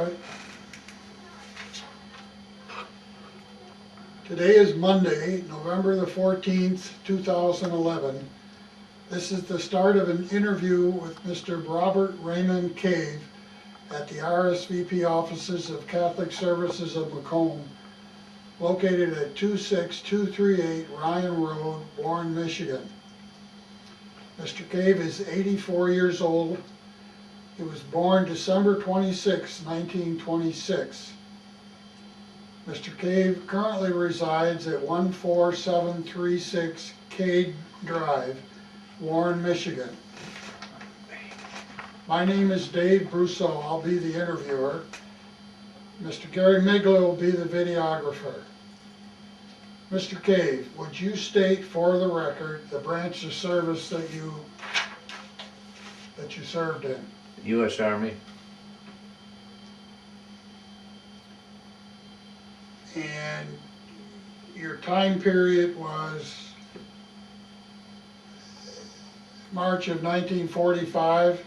Okay. Today is Monday, November the 14th, 2011. This is the start of an interview with Mr. Robert Raymond Cave at the RSVP offices of Catholic Services of Macomb, located at 26238 Ryan Road, Warren, Michigan. Mr. Cave is 84 years old. He was born December 26, 1926. Mr. Cave currently resides at 14736 Cade Drive, Warren, Michigan. My name is Dave Brousseau. I'll be the interviewer. Mr. Gary Migla will be the videographer. Mr. Cave, would you state for the record the branch of service that you served in? U.S. Army. And your time period was March of 1945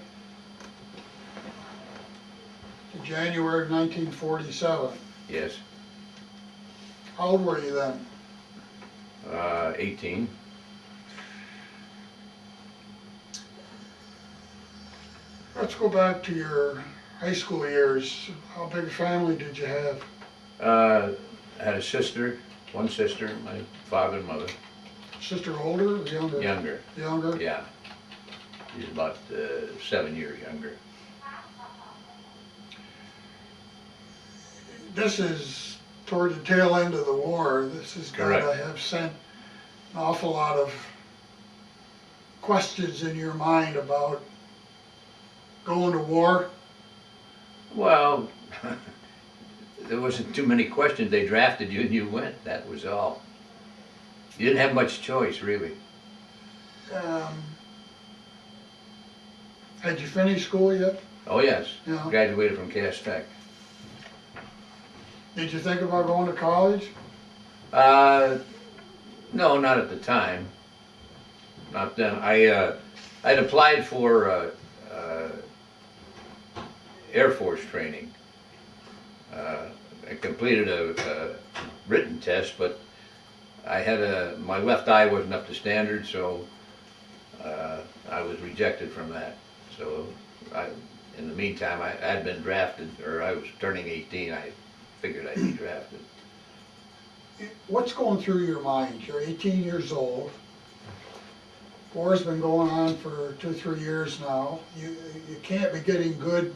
to January of 1947. Yes. How old were you then? 18. Let's go back to your high school years. How big a family did you have? I had a sister, one sister, my father and mother. Sister older or younger? Younger. Younger? Yeah. She's about 7 years younger. This is toward the tail end of the war. This is going to Correct. have sent an awful lot of questions in your mind about going to war. Well, there wasn't too many questions. They drafted you and you went. That was all. You didn't have much choice, really. Had you finished school yet? Oh yes. Yeah. Graduated from Cass Tech. Did you think about going to college? No, not at the time. Not then. I'd applied for Air Force training. I completed a written test, but I had my left eye wasn't up to standard, so I was rejected from that. So in the meantime, I'd been drafted, or I was turning 18. I figured I'd be drafted. What's going through your mind? You're 18 years old. War's been going on for 2-3 years now. You can't be getting good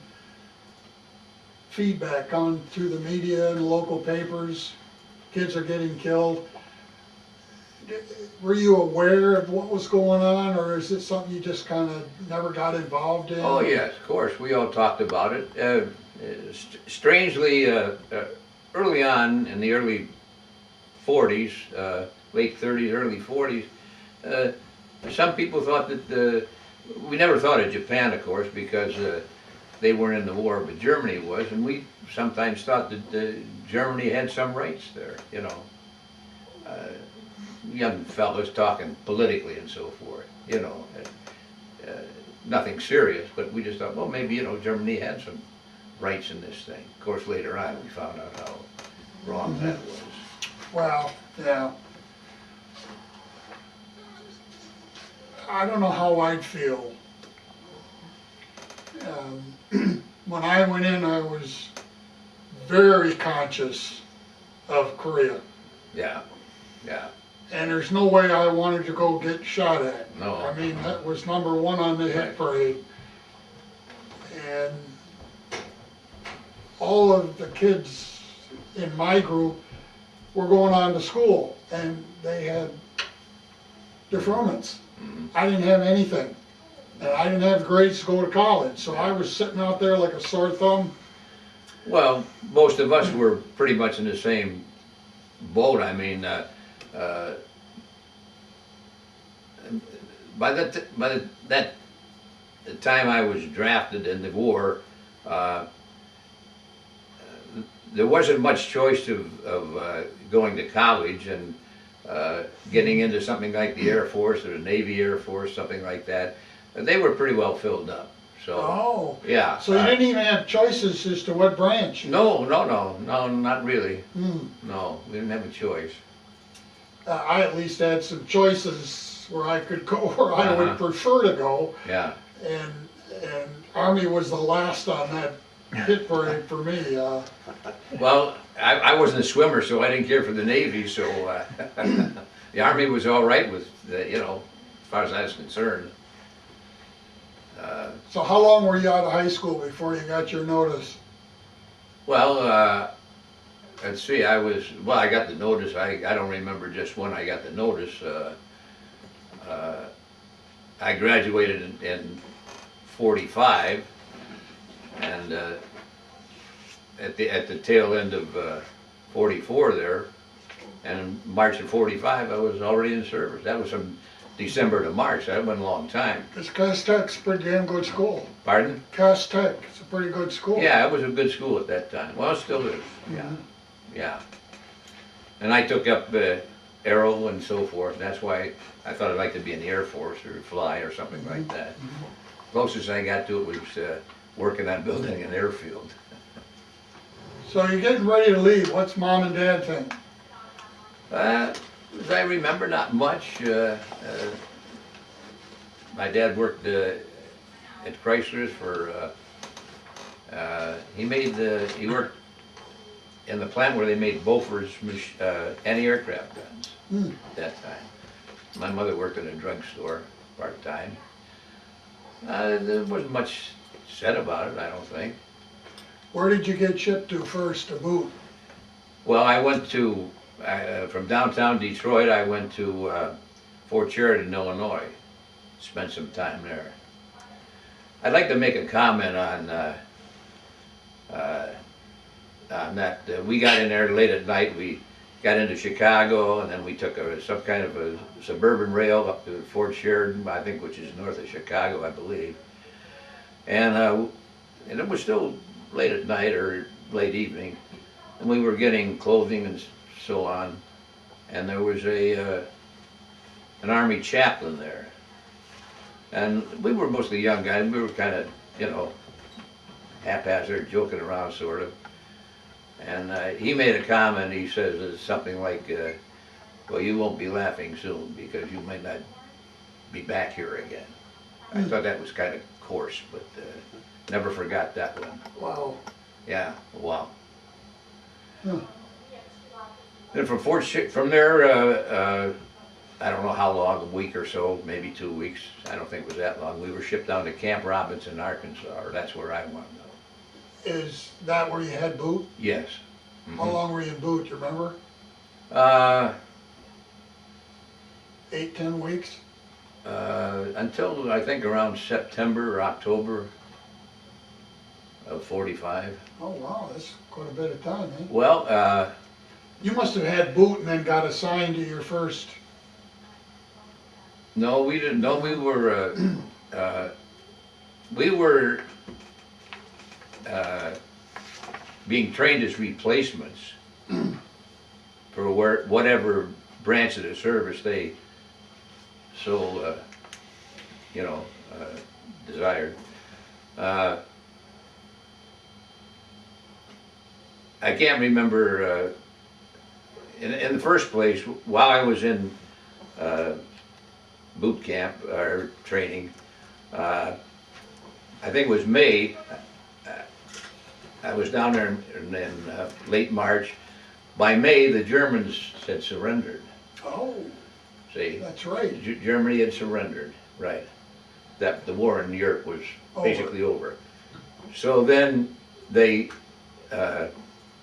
feedback coming through the media and local papers. Kids are getting killed. Were you aware of what was going on, or is it something you just kind of never got involved in? Oh yes, of course. We all talked about it. Strangely, early on in the early 40s, late 30s, early 40s, some people thought that we never thought of Japan, of course, because they weren't in the war, but Germany was, and we sometimes thought that Germany had some rights there, you know. Young fellas talking politically and so forth, you know. Nothing serious, but we just thought, well, maybe, you know, Germany had some rights in this thing. Of course, later on, we found out how wrong that was. Well, yeah. I don't know how I'd feel. When I went in, I was very conscious of Korea. Yeah, yeah. And there's no way I wanted to go get shot at. No. I mean, that was number one on the hit parade. And all of the kids in my group were going on to school, and they had deferments. I didn't have anything. And I didn't have grades to go to college, so I was sitting out there like a sore thumb. Well, most of us were pretty much in the same boat. I mean, by the time I was drafted in the war, there wasn't much choice of going to college and getting into something like the Air Force or the Navy Air Force, something like that. They were pretty well filled up. So, Oh, yeah. so you didn't even have choices as to what branch? No, not really. Hmm. No, we didn't have a choice. I at least had some choices where I could go where I would Uh-huh. prefer to go, Yeah. and Army was the last on that hit parade for me. Well, I wasn't a swimmer, so I didn't care for the Navy, so the Army was all right with, as far as I was concerned. So how long were you out of high school before you got your notice? Well, let's see, I got the notice, I don't remember just when I got the notice. I graduated in 45, and at the tail end of 44 there, and in March of 45, I was already in service. That was from December to March, that went a long time. Because Cass Tech's a pretty damn good school. Pardon? Cass Tech, it's a pretty good school. Yeah, it was a good school at that time. Well, it still is, yeah, yeah. And I took up aero and so forth. That's why I thought I'd like to be in the Air Force or fly or something like that. Closest I got to it was working on building an airfield. So you're getting ready to leave. What's Mom and Dad think? As I remember, not much. My dad worked at Chrysler's for, he worked in the plant where they made Bofors anti-aircraft guns at that time. My mother worked in a drugstore part-time. There wasn't much said about it, I don't think. Where did you get shipped to first to boot? Well, I went to, from downtown Detroit, I went to Fort Sheridan, Illinois. Spent some time there. I'd like to make a comment on that. We got in there late at night. We got into Chicago, and then we took some kind of a suburban rail up to Fort Sheridan, I think, which is north of Chicago, I believe. And it was still late at night or late evening, and we were getting clothing and so on. And there was an Army chaplain there. And we were mostly young guys. We were kind of, haphazard, joking around, sort of. And he made a comment. He says something like, well, you won't be laughing soon because you might not be back here again. I thought that was kind of coarse, but never forgot that one. Wow. Yeah, wow. Huh. Then from there, I don't know how long, a week or so, maybe 2 weeks. I don't think it was that long. We were shipped down to Camp Robinson, Arkansas, or that's where I went. Is that where you had boot? Yes. How long were you in boot, you remember? 8, 10 weeks? Until I think around September or October of 45. Oh wow, that's quite a bit of time, eh? Well, You must have had boot and then got assigned to your first. no, we didn't. No, we were being trained as replacements for whatever branch of the service they so desired. I can't remember. In the first place, while I was in boot camp or training, I think it was May. I was down there in late March. By May, the Germans had surrendered. Oh, See, that's right. Germany had surrendered, right? That the war in Europe was basically over. So then they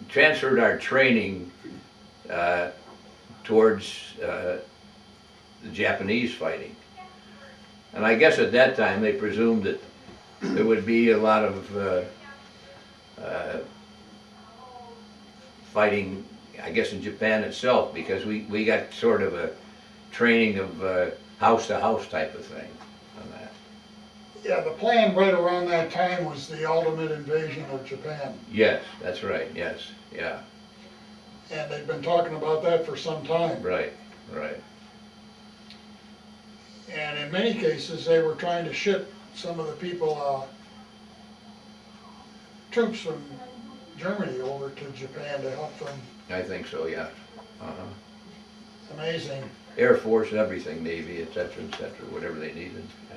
transferred our training towards the Japanese fighting. And I guess at that time they presumed that there would be a lot of fighting, I guess, in Japan itself, because we got sort of a training of house to house type of thing on that. Yeah, the plan right around that time was the ultimate invasion of Japan. Yes, that's right, yes, yeah, And they've been talking about that for some time. right, right. And in many cases, they were trying to ship some of the people troops from Germany over to Japan to help them. I think so, yeah. Amazing. Air Force, everything, Navy, et cetera, whatever they needed, yeah.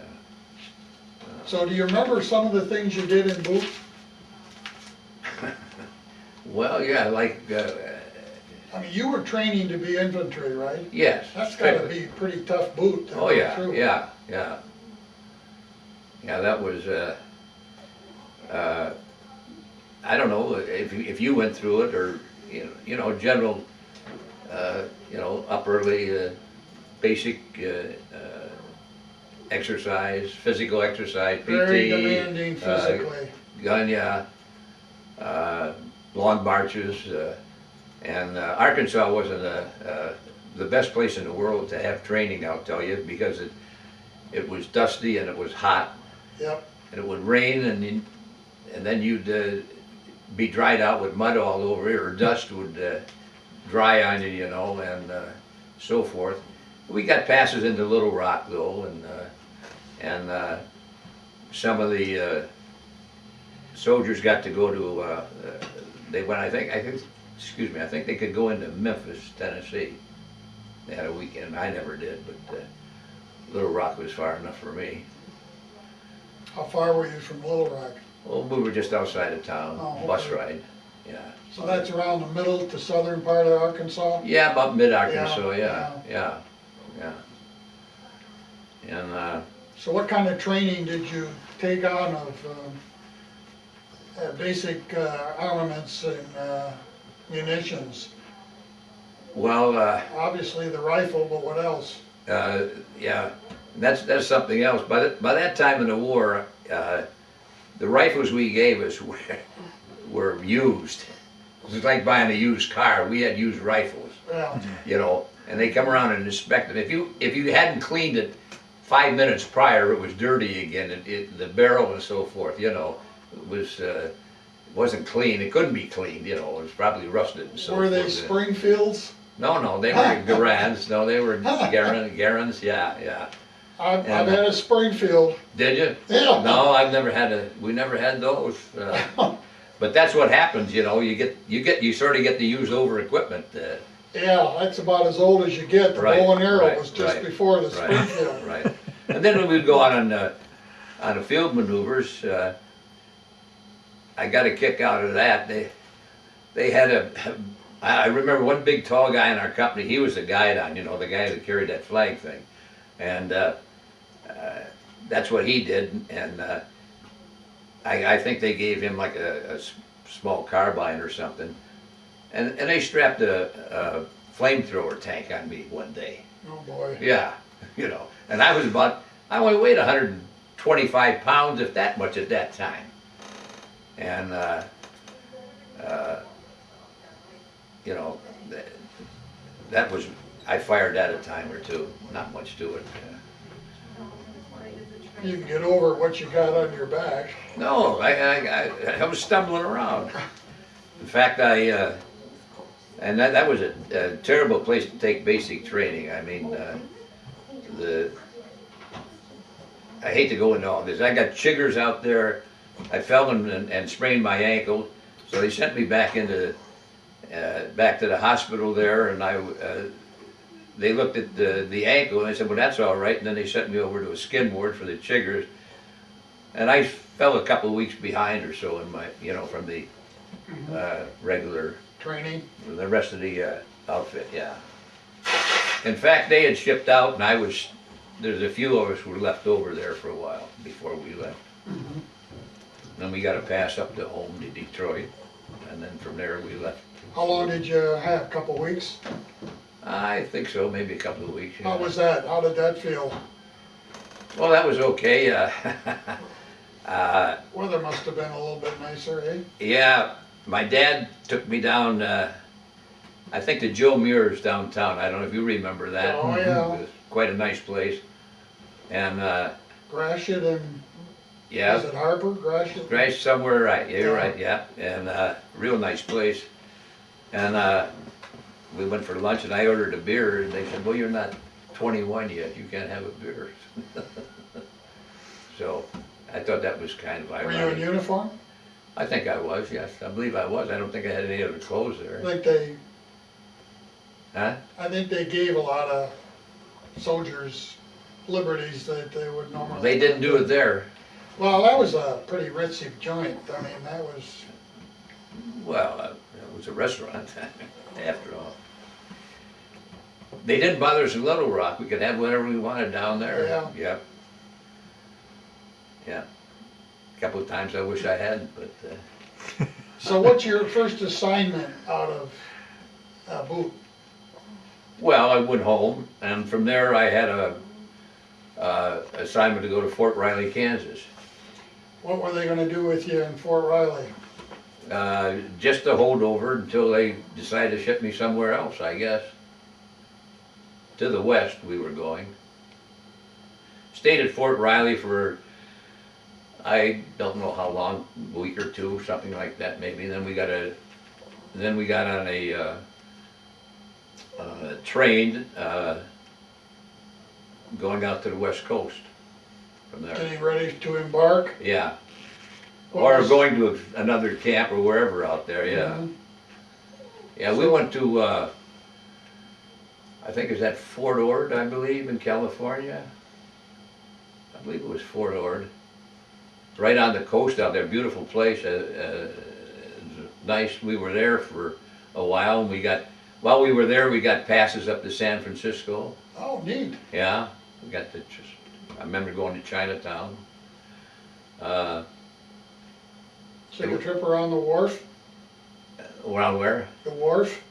So do you remember some of the things you did in boot? Well, yeah, like, I mean, you were training to be infantry, right? yes. That's gotta strictly. be a pretty tough boot to Oh, go yeah, through. yeah. Yeah, that was, I don't know if you went through it or, general, up early, basic, exercise, physical exercise, PT. Very demanding physically. Gun, yeah, long marches, and Arkansas wasn't the best place in the world to have training, I'll tell you, because it was dusty and it was hot, Yep. and it would rain, and then you'd be dried out with mud all over you, or dust would dry on you, and so forth. We got passes into Little Rock though, and some of the soldiers got to go to, they went, I think they could go into Memphis, Tennessee. They had a weekend. I never did, but Little Rock was far enough for me. How far were you from Little Rock? Well, we were just outside of town, Oh, bus okay. ride, yeah. So that's around the middle to southern part of Arkansas? Yeah, about mid-Arkansas, Yeah, yeah. And, So what kind of training did you take on of basic armaments and munitions? well, Obviously the rifle, but what else? yeah, that's something else. By that time in the war, the rifles we gave us were used. It was like buying a used car. We had used rifles, Yeah, and they come around and inspect it. If you hadn't cleaned it 5 minutes prior, it was dirty again. The barrel and so forth, it wasn't clean. It couldn't be cleaned, it was probably rusted and so were they forth. Springfields? No, they were Garands. No, they were Garans. Yeah. I've had a Springfield. Did you? Yeah. No, we never had those. But that's what happens, you sort of get to use over equipment. Yeah, that's about as old as you get. The bow and arrow was just right, before the Springfield. Right. And then when we'd go out on the field maneuvers, I got a kick out of that. They had I remember one big tall guy in our company. He was the guide on, the guy that carried that flag thing, and that's what he did. And I think they gave him like a small carbine or something, and they strapped a flamethrower tank on me one day. Oh boy. Yeah, and I only weighed 125 pounds, if that much at that time. And, that was, I fired that a time or two, not much to it. You can get over what you got on your back. No, I was stumbling around. In fact, and that was a terrible place to take basic training. I mean, I hate to go into all this. I got chiggers out there. I fell and sprained my ankle, so they sent me back back to the hospital there, and they looked at the ankle and they said, well, that's all right, and then they sent me over to a skin ward for the chiggers, and I fell a couple of weeks behind or so in my, from the regular Training? the rest of the outfit, yeah. In fact, they had shipped out, and there's a few of us who were left over there for a while before we left. Then we got a pass up to home to Detroit, and then from there we left. How long did you have? A couple weeks? I think so, maybe a couple of weeks. Yeah. How was that? How did that feel? Well, that was okay. Weather must have been a little bit nicer, eh? Yeah, my dad took me down, I think to Joe Muir's downtown. I don't know if you remember that. Oh, yeah. It was quite a nice place. And, Gratiot and, yeah. is it Harper? Gratiot? Right, somewhere right, yeah, you're Yeah. right, yeah, and real nice place. And we went for lunch and I ordered a beer and they said, well, you're not 21 yet, you can't have a beer. So I thought that was kind of Were you in ironic. uniform? I think I was, yes, I believe I was. I don't think I had any other clothes I there. think they, Huh? I think they gave a lot of soldiers liberties that they would normally. They didn't do it there. Well, that was a pretty ritzy joint. I mean, that was, Well, it was a restaurant, after all. They didn't bother us in Little Rock. We could have whatever we wanted down there. Yeah. Yep. Yeah. A couple of times I wish I hadn't, but, so what's your first assignment out of boot? well, I went home, and from there I had a assignment to go to Fort Riley, Kansas. What were they gonna do with you in Fort Riley? Just to hold over until they decided to ship me somewhere else, I guess. To the west we were going. Stayed at Fort Riley for, I don't know how long, a week or two, something like that maybe. Then we got on a train going out to the west coast from there. Getting ready to embark? Yeah. What Or was- going to another camp or wherever out there, yeah. Mhm. Yeah, we went to, I think it was at Fort Ord, I believe, in California. I believe it was Fort Ord. Right on the coast out there, beautiful place, nice. We were there for a while, and while we were there, we got passes up to San Francisco. Oh, neat. Yeah, we got to just, I remember going to Chinatown. Took a trip around the wharf? Around where? The wharf?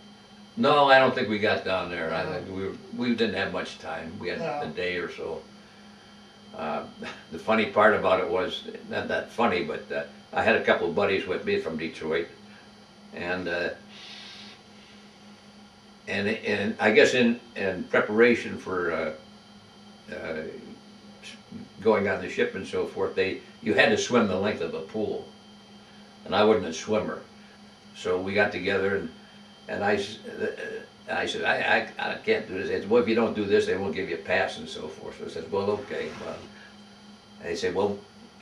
No, I don't think we got down there. I think we didn't have much time. We had No. a day or so. The funny part about it was, not that funny, but I had a couple of buddies with me from Detroit, and I guess in preparation for going on the ship and so forth, you had to swim the length of a pool, and I wasn't a swimmer, so we got together and I said, I can't do this. They said, well, if you don't do this, they won't give you a pass and so forth. So I said, well, okay. Well, and they said, well,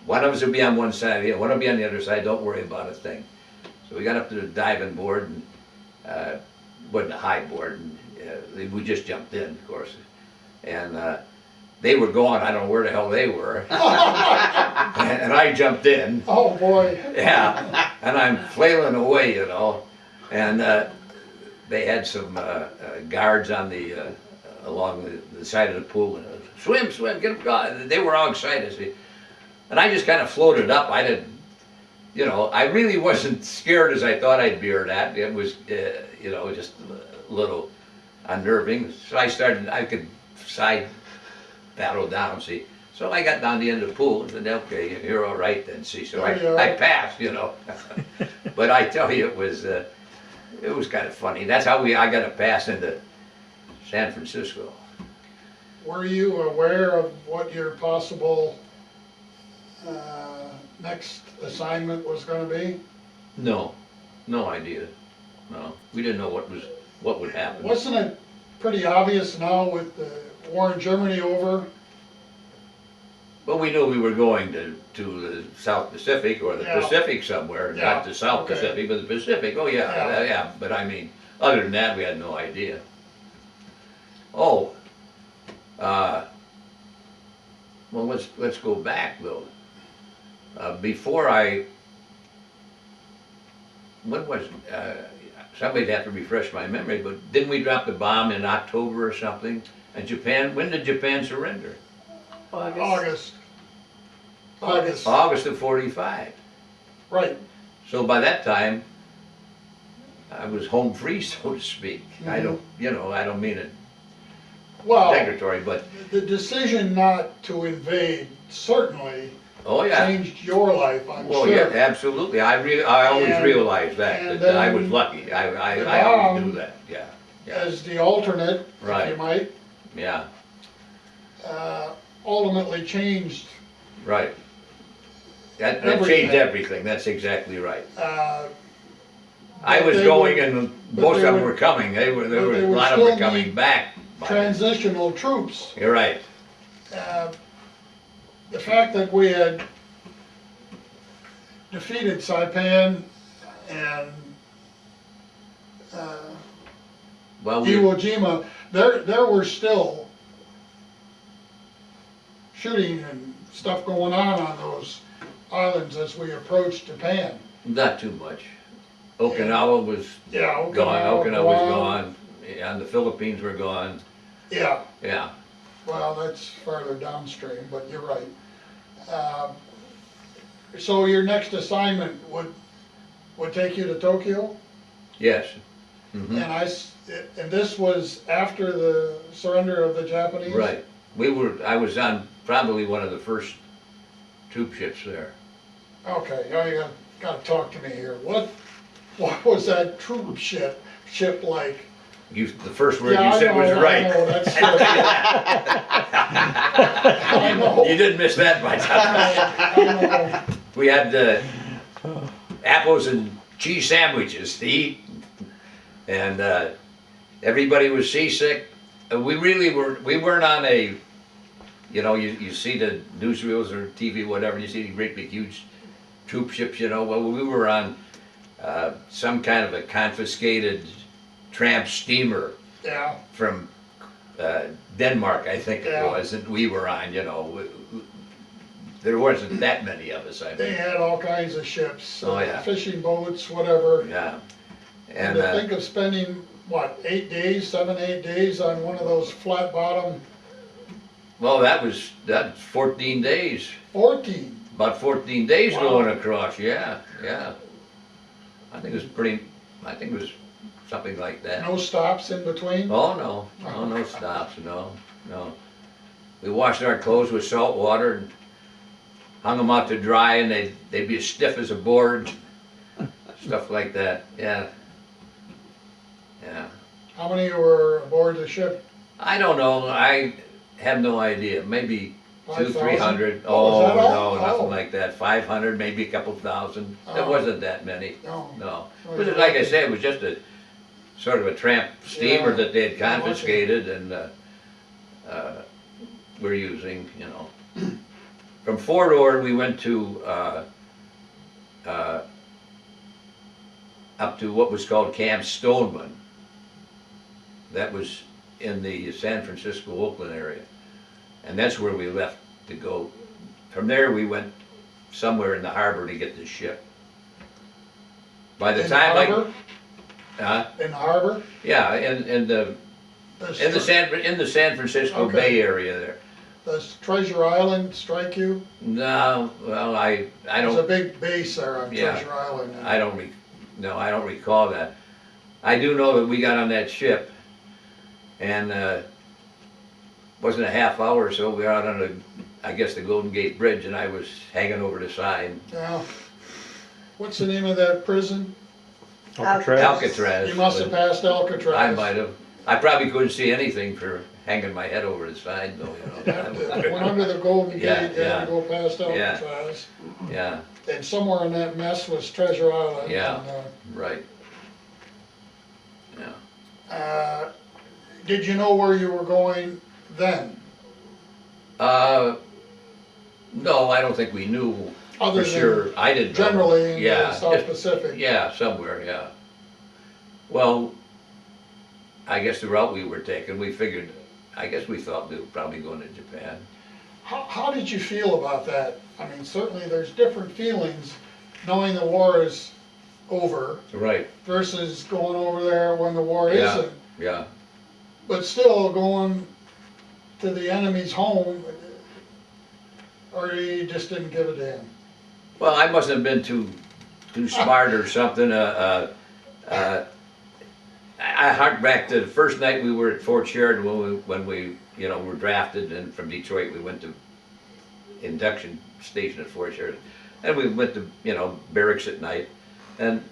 one of us will be on one side, one will be on the other side, don't worry about a thing. So we got up to the diving board, and wasn't a high board, and we just jumped in, of course. And they were gone, I don't know where the hell they were. And I jumped in. Oh, boy. Yeah, and I'm flailing away, and they had some guards on along the side of the pool. And, swim, get them going. They were all excited. See? And I just kind of floated up. I didn't, I really wasn't scared as I thought I'd be or that. It was, just a little unnerving. So I could side paddle down, see. So I got down the end of the pool and said, okay, you're all right then, see. So I passed, But I tell you, it was kind of funny. That's how I got a pass into San Francisco. Were you aware of what your possible next assignment was gonna be? No idea. No, we didn't know what would happen. Wasn't it pretty obvious now with the war in Germany over? But we knew we were going to the South Pacific or the Yeah. Pacific somewhere, Yeah, not the South okay. Pacific, but the Pacific. Oh yeah, yeah. But I mean, other than that, we had no idea. Oh, well, let's go back though. Before when was somebody'd have to refresh my memory, but didn't we drop the bomb in October or something? And Japan, when did Japan surrender? August. August of '45. Right. So by that time, I was home free, so to speak. I don't mean it Well, degradatory, but the decision not to invade certainly oh yeah. changed your life, I'm Well, sure. yeah, absolutely. I always And- realized that and that I was then lucky. I the always bomb- knew that. Yeah, As the alternate, if Right. you might, yeah, ultimately changed right. That Everything. changed everything. That's exactly right. I but was they going, would- and but most they of them would- were coming. There but were they a would lot of them still were coming need back. by then. transitional troops. You're right. The fact that we had defeated Saipan and Well, Iwo Jima, there were still shooting and stuff going on those islands as we approached Japan. not too much. Okinawa was Yeah, gone, Okinawa was Guam. gone, and the Philippines were gone, Yeah, yeah. well, that's farther downstream, but you're right. So your next assignment would take you to Tokyo? Yes. Mhm. And this was after the surrender of the Japanese? Right. I was on probably one of the first troop ships there. Okay, now you gotta talk to me here. What was that troop ship like? The first word Yeah, you said was I right. know, that's I know. You didn't miss that much. I know. We had apples and cheese sandwiches to eat, and everybody was seasick. We weren't on a, you see the newsreels or TV, whatever, you see the great big huge troop ships, well, we were on some kind of a confiscated tramp steamer Yeah, from Denmark, I think it Yeah. was, and we were on, there wasn't that many of us, I they think. had all kinds of ships, Oh, yeah. fishing boats, whatever. Yeah. And And to think of spending, what, 8 days, 7, 8 days on one of those flat bottom, well, that's 14 days, 14. about 14 days Wow. going across, yeah. I think it was something like that. No stops in between? Oh, no stops, no. We washed our clothes with salt water and hung them out to dry, and they'd be as stiff as a board, stuff like that, yeah. How many were aboard the ship? I don't know, I have no idea, maybe 5,000? 300. Oh, is that all? No, nothing Oh. like that, 500, maybe a couple thousand, Oh. there wasn't that many, No. no. Oh, But you're like I lucky. said, it was just a, sort of a tramp steamer Yeah, that they had you're lucky. confiscated and, we're using, From Fort Ord, we went to, up to what was called Camp Stoneman. That was in the San Francisco, Oakland area. And that's where we left to go. From there, we went somewhere in the harbor to get the ship. By the In time harbor? I, In the harbor? yeah, in the San Francisco Okay. Bay Area there. Does Treasure Island strike you? No, well, I There's a don't, big base there on Yeah. Treasure Island. I don't recall that. I do know that we got on that ship, and wasn't a half hour or so, we were out on I guess the Golden Gate Bridge, and I was hanging over the side. Yeah. What's the name of that prison? Alcatraz. Alcatraz. You must have but passed Alcatraz. I might have. I probably couldn't see anything for hanging my head over the side, though, Went under the Golden Gate, Yeah, you had yeah. to go past Yeah. Alcatraz. Yeah, And somewhere in that mess was Treasure Island. Yeah. And, right. Yeah. did you know where you were going then? No, I don't think we knew Other for than sure. I didn't know. generally in Yeah, the South just- Pacific? Yeah, somewhere, yeah. Well, I guess the route we were taking, we figured, I guess we thought we were probably going to Japan. How did you feel about that? I mean, certainly there's different feelings knowing the war is over Right, versus going over there when the war Yeah. isn't. yeah. But still going to the enemy's home, or you just didn't give a damn? Well, I must have been too smart or something. I hark back to the first night we were at Fort Sheridan when we were drafted, and from Detroit we went to induction station at Fort Sheridan, and we went to barracks at night, and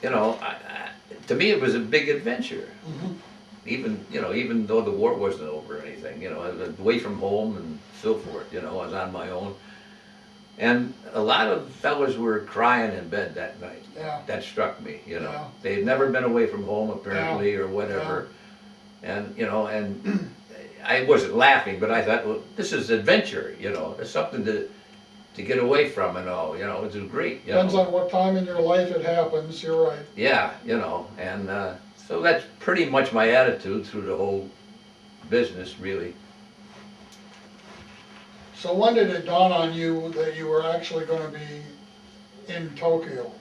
to me it was a big adventure. Even though the war wasn't over or anything, I was away from home and so forth. I was on my own, and a lot of fellas were crying in bed that night. Yeah. That struck me, Yeah. They'd never been away from home apparently or whatever. And, and I wasn't laughing, but I thought, well, this is adventure, it's something to to get away from and all, you know, it was great, you Depends know. on what time in your life it happens, you're right. Yeah, you know, and so that's pretty much my attitude through the whole business, really. So when did it dawn on you that you were actually gonna be in Tokyo?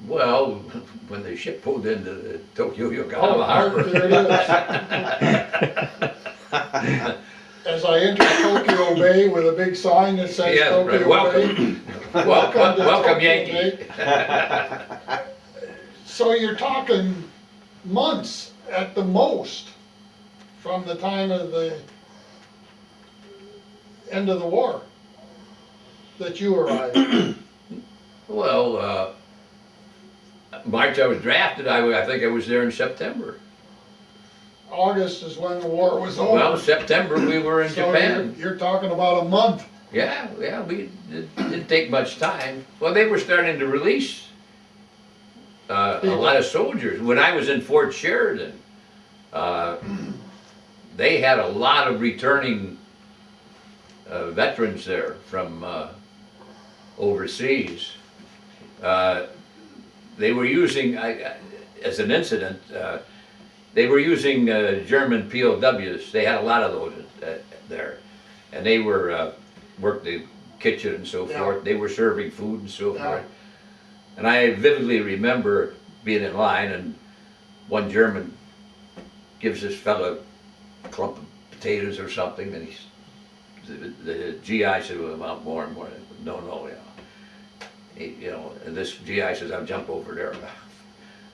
Well, when the ship pulled into the Tokyo Oh, Yokohama Harbor. there it is. As I enter Tokyo Bay with a big sign that says Yeah, right. Tokyo Bay. Welcome, to welcome Tokyo Yankee. Bay. So you're talking months at the most from the time of the end of the war that you arrived. Well, March I was drafted, I think I was there in September. August is when the war was over. Well, September we were in So Japan. you're talking about a month. Yeah, it didn't take much time. Well, they were starting to release a lot of soldiers. When I was in Fort Sheridan, they had a lot of returning veterans there from overseas. They were using, as an incident, they were using German POWs. They had a lot of those there. And they were, worked the kitchen and so Yeah. forth. They were serving food and so Yeah. forth. And I vividly remember being in line and one German gives this fellow a clump of potatoes or something, and the GI said, well, about more and more. No, you know. You know, and this GI says, I'll jump over there.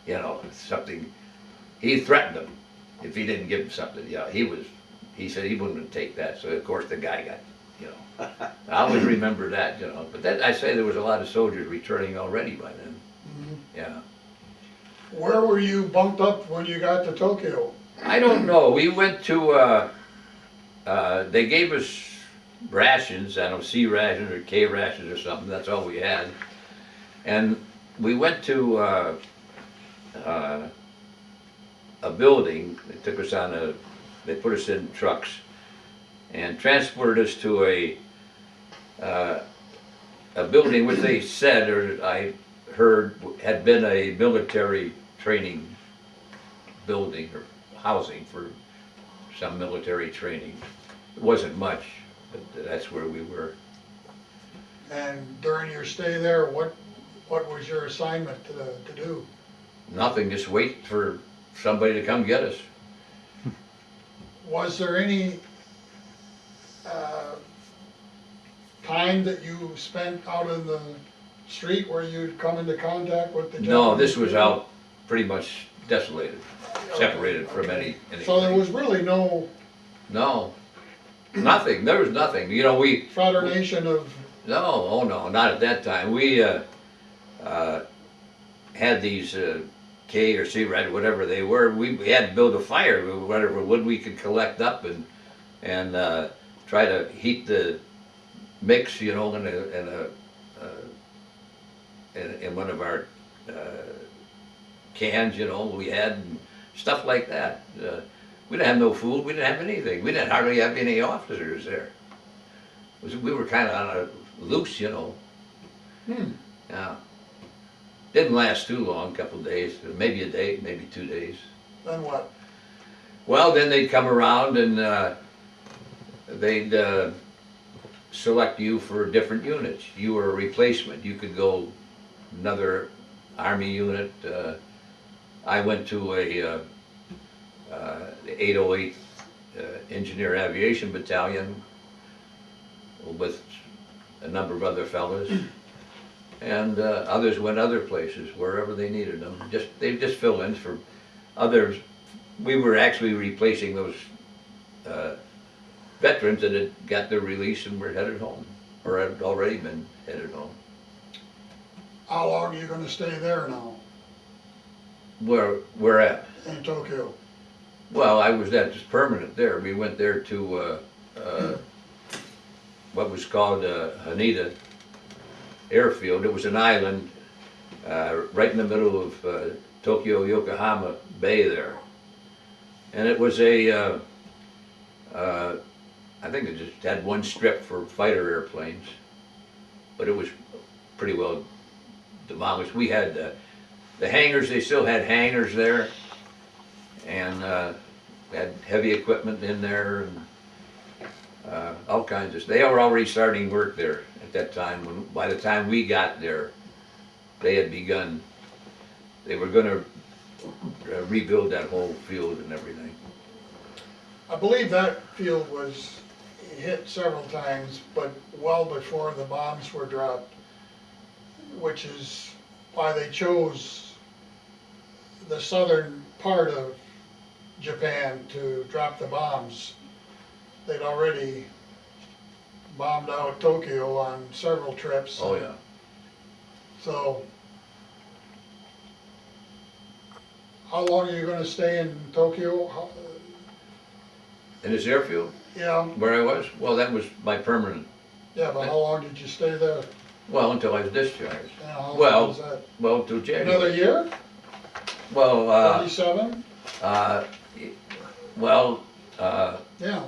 You know, something. He threatened him if he didn't give him something. Yeah, he said he wouldn't take that. So of course the guy got, you know. I always remember that, you know. But that, I say there was a lot of soldiers returning already by then. Yeah. Where were you bumped up when you got to Tokyo? I don't know. We went to, they gave us rations, I don't know, C rations or K rations or something, that's all we had. And we went to a building, they took us on they put us in trucks and transported us to a building which they said, or I heard, had been a military training building or housing for some military training. It wasn't much, but that's where we were. And during your stay there, what was your assignment to do? Nothing, just wait for somebody to come get us. Was there any time that you spent out in the street where you'd come into contact with the No, Japanese this was people? out pretty much desolated, separated from anything. So there was really no No, nothing, there was nothing, you know, fraternation of, no, oh no, not at that time. We had these K or C, right, whatever they were. We had to build a fire, whatever wood we could collect up and try to heat the mix, you know, in one of our cans, you know, we had and stuff like that. We didn't have no food, we didn't have anything. We didn't hardly have any officers there. We were kind of on a loose, you know. Yeah. Didn't last too long, a couple of days, maybe a day, maybe 2 days. then what? Well, then they'd come around and they'd select you for different units. You were a replacement. You could go another Army unit. I went to a 808th Engineer Aviation Battalion with a number of other fellows. And others went other places, wherever they needed them. They just fill in for others. We were actually replacing those veterans that had got their release and were headed home, or had already been headed home. How long are you gonna stay there now, Where at? in Tokyo? Well, I was just permanent there. We went there to what was called Haneda Airfield. It was an island right in the middle of Tokyo Yokohama Bay there. And it was a I think it just had one strip for fighter airplanes, but it was pretty well demolished. We had the hangars, they still had hangars there, and had heavy equipment in there, and all kinds of, they were already starting work there at that time. By the time we got there, they had begun, they were gonna rebuild that whole field and everything. I believe that field was hit several times, but well before the bombs were dropped, which is why they chose the southern part of Japan to drop the bombs. They'd already bombed out Tokyo on several trips. Oh, yeah. So, how long are you gonna stay in Tokyo? In this airfield, Yeah, where I was, well, that was my permanent, yeah, but how long did you stay there? well, until I was discharged. And how long Well, was that? Well, till January. Another year? Well, 37? well, Yeah.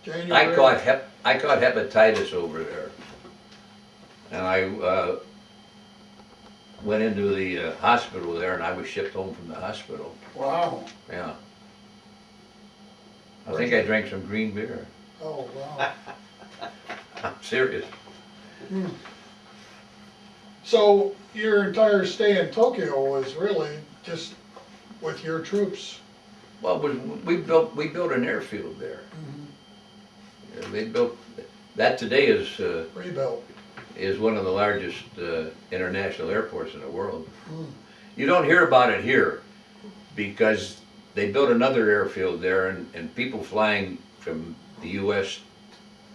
January. I caught hepatitis over there, and I went into the hospital there, and I was shipped home from the hospital. Wow. Yeah. I think I drank some green beer. Oh, wow. I'm serious. Hmm. So your entire stay in Tokyo was really just with your troops? Well, we built an airfield there. Mhm. They built that today Rebuilt. is one of the largest international airports in the world. Hmm. You don't hear about it here because they built another airfield there, and people flying from the U.S.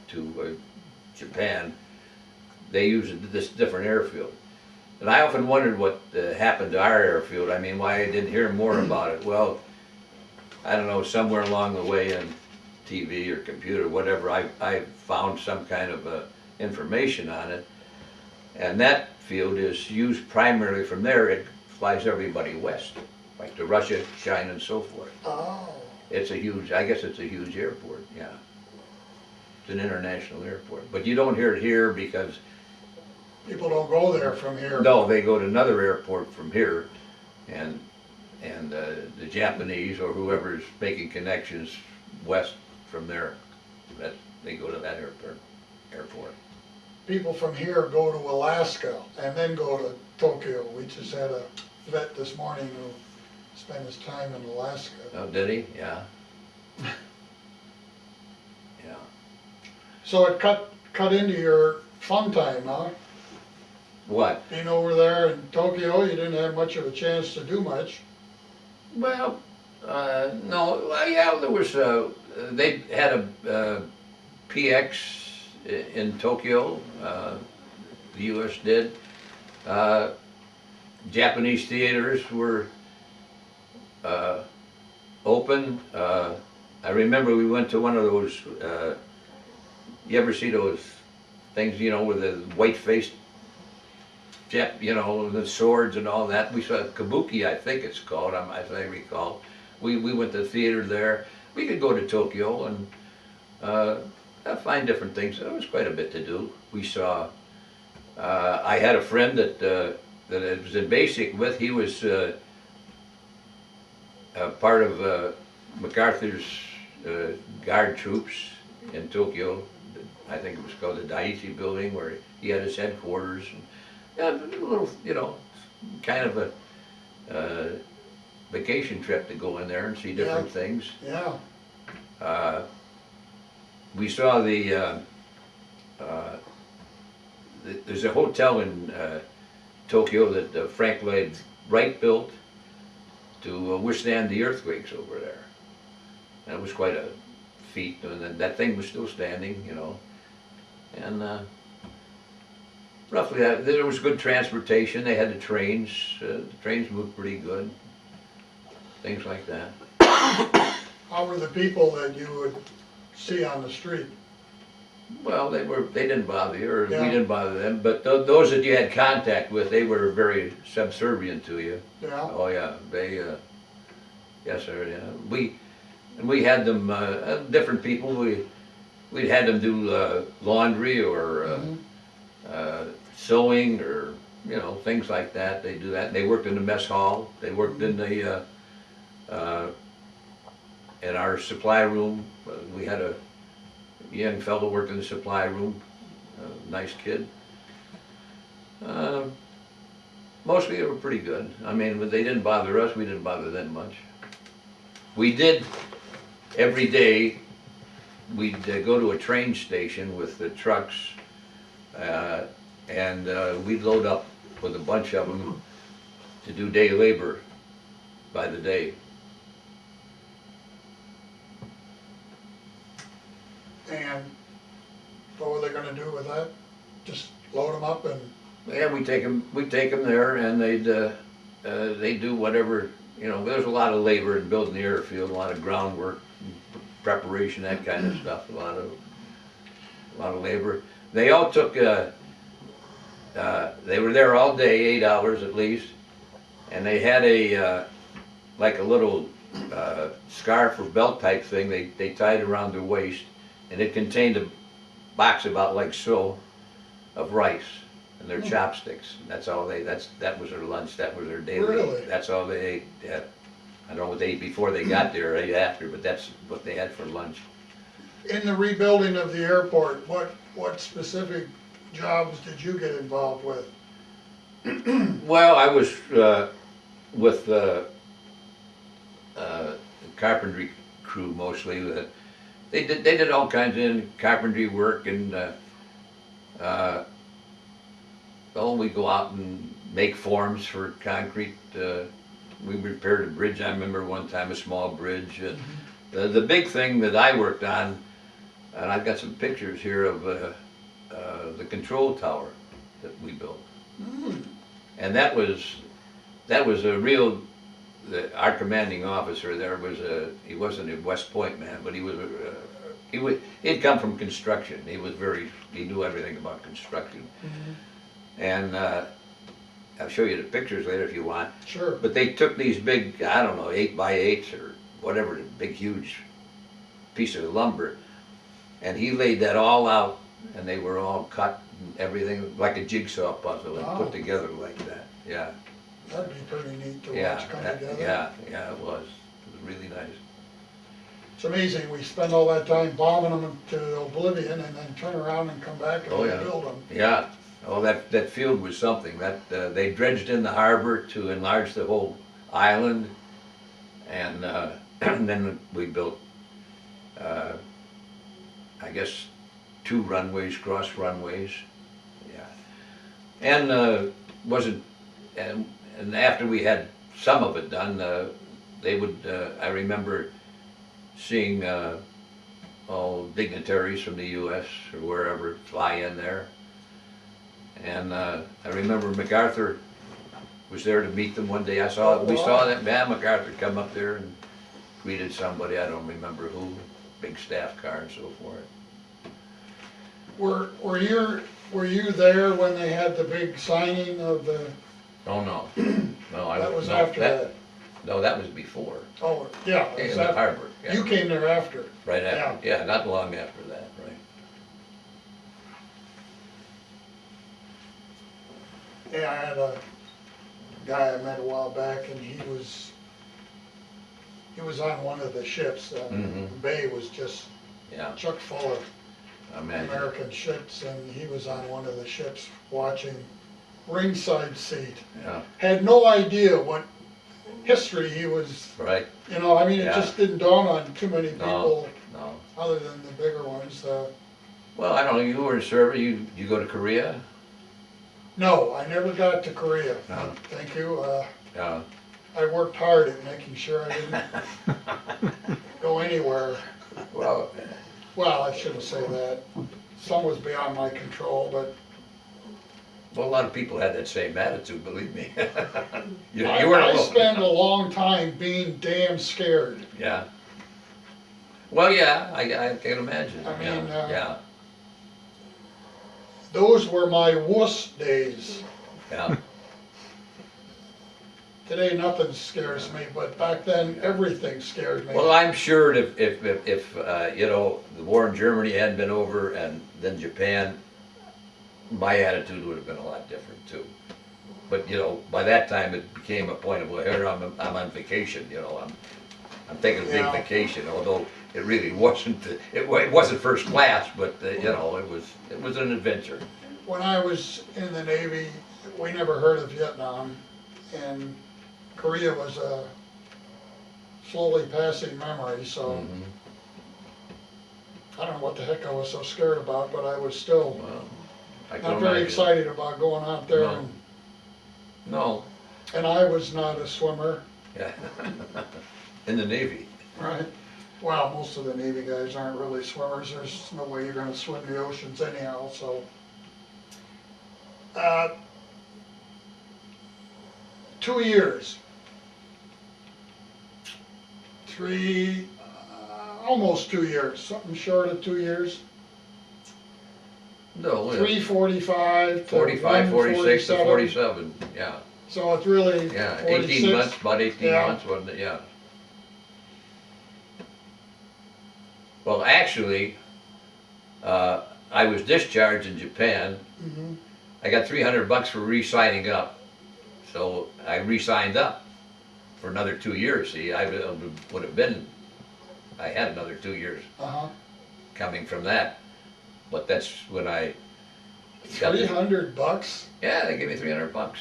to Japan, they use this different airfield. And I often wondered what happened to our airfield. I mean, why I didn't hear more about it. Well, I don't know, somewhere along the way in TV or computer, whatever, I found some kind of information on it. And that field is used primarily from there. It flies everybody west, like to Russia, China, and so forth. Oh. It's a huge, I guess it's a huge airport, yeah. It's an international airport. But you don't hear it here because, People don't go there from here. no, they go to another airport from here, and the Japanese or whoever's making connections west from there, they go to that airport. People from here go to Alaska and then go to Tokyo. We just had a vet this morning who spent his time in Alaska. Oh, did he? Yeah. Yeah. So it cut into your fun time, huh? What? Being over there in Tokyo, you didn't have much of a chance to do much. Well, no, well, yeah, there was, they had a PX in Tokyo, the US did. Japanese theaters were open. I remember we went to one of those, you ever see those things, you know, with the white-faced you know, the swords and all that. We saw Kabuki, I think it's called, as I recall. We went to the theater there. We could go to Tokyo and find different things. There was quite a bit to do. We saw, I had a friend that I was in basic with. He was part of MacArthur's guard troops in Tokyo. I think it was called the Daiichi building, where he had his headquarters. And, yeah, a little, you know, kind of a vacation trip to go in there and see different things. Yeah. We saw there's a hotel in Tokyo that Frank Lloyd Wright built to withstand the earthquakes over there. That was quite a feat, and that thing was still standing, you know. And roughly, there was good transportation. They had the trains moved pretty good. Things like that. How were the people that you would see on the street? Well, they didn't bother you, or Yeah. we didn't bother them. But those that you had contact with, they were very subservient to you. Yeah. Oh yeah, yes sir. Yeah, we had them different people. we'd had them do laundry or sewing or, you know, things like that. They do that. They worked in the mess hall. They worked in the in our supply room. We had a young fellow worked in the supply room. Nice kid. Mostly they were pretty good. I mean, but they didn't bother us. We didn't bother them much. We did every day. We'd go to a train station with the trucks, and we'd load up with a bunch of them to do day labor by the day. And what were they gonna do with that? Just load them up and, Yeah, we'd take them there, and they'd do whatever, you know. There's a lot of labor in building the airfield, a lot of groundwork, preparation, that kind of stuff. A lot of labor. They all took. They were there all day, 8 hours at least, and they had like a little scarf or belt type thing. They tied around their waist, and it contained a box about like so of rice and their chopsticks. That's all that was their lunch. That was their daily. Really? That's all they ate. Yeah. I don't know what they ate before they got there or ate after, but that's what they had for lunch. in the rebuilding of the airport, what specific jobs did you get involved with? Well, I was with the carpentry crew mostly. They did all kinds of carpentry work, and we go out and make forms for concrete. We repaired a bridge. I remember one time a small bridge. The big thing that I worked on, and I've got some pictures here of the control tower that we built. And that was a real. Our commanding officer there was he wasn't a West Point man, but he'd come from construction. He knew everything about construction. And I'll show you the pictures later if you want. Sure. But they took these big, I don't know, 8x8s or whatever, big huge piece of lumber, and he laid that all out, and they were all cut and everything like a jigsaw puzzle and put together like that. Yeah. That'd be pretty neat to Yeah, watch come together. yeah, it was. It was really nice. It's amazing, we spend all that time bombing them to oblivion and then turn around and come back and rebuild them. Yeah. Oh, that field was something. They dredged in the harbor to enlarge the whole island, and then we built, I guess, 2 runways, cross runways. Yeah, and wasn't and after we had some of it done, they would. I remember seeing dignitaries from the U.S. or wherever fly in there. And I remember MacArthur was there to meet them one day. We saw that MacArthur come up there and greeted somebody, I don't remember who, big staff car and so forth. Were you there when they had the big signing of the? Oh no, no, That was after that. No, that was before. Oh, yeah. it was In the after. harbor. Yeah. You came there after. Right after. Yeah, not long after that. Right. Yeah, I had a guy I met a while back, and he was on one of the ships. The bay was just chock full of American ships, and he was on one of the ships watching ringside seat. Yeah. Had no idea what history he was. Right. You know, I mean, it just didn't dawn on too many people. No. Other than the bigger ones. Well, I don't know. You were in service. You go to Korea? No, I never got to Korea. No. Thank you. Yeah. I worked hard at making sure I didn't go anywhere. Well, I shouldn't say that. Some was beyond my control, but a lot of people had that same attitude. Believe me. you I weren't alone. spent a long time being damn scared. Yeah. Well, yeah, I can imagine. I mean, yeah. Those were my wuss days. Yeah. Today, nothing scares me, but back then, everything scared me. Well, I'm sure if you know, the war in Germany hadn't been over and then Japan, my attitude would have been a lot different too. But, you know, by that time it became a point of, well, here I'm on vacation, you know, I'm taking a big Yeah. vacation, although it really wasn't, it wasn't first class, but, you know, it was an adventure. When I was in the Navy, we never heard of Vietnam, and Korea was a slowly passing memory, so Mhm. I don't know what the heck I was so scared about, but I was still Well, I can not very imagine. excited about going out there, No. No, and I was not a swimmer, yeah, in the Navy. right? Well, most of the Navy guys aren't really swimmers, there's no way you're gonna swim the oceans anyhow, so. Uh, 2 years. Three, almost 2 years, something short of 2 years. No, yeah. 345 to 45, 46 to 147. 47, yeah, So it's really yeah, 46. 18 months, about 18 Yeah. months, wasn't it, yeah. Well, actually, I was discharged in Japan. Mhm. I got $300 for re-signing up, so I re-signed up for another 2 years. See, would have been, I had another 2 years Uh-huh. coming from that, but that's when I got the- $300, yeah, they gave me $300.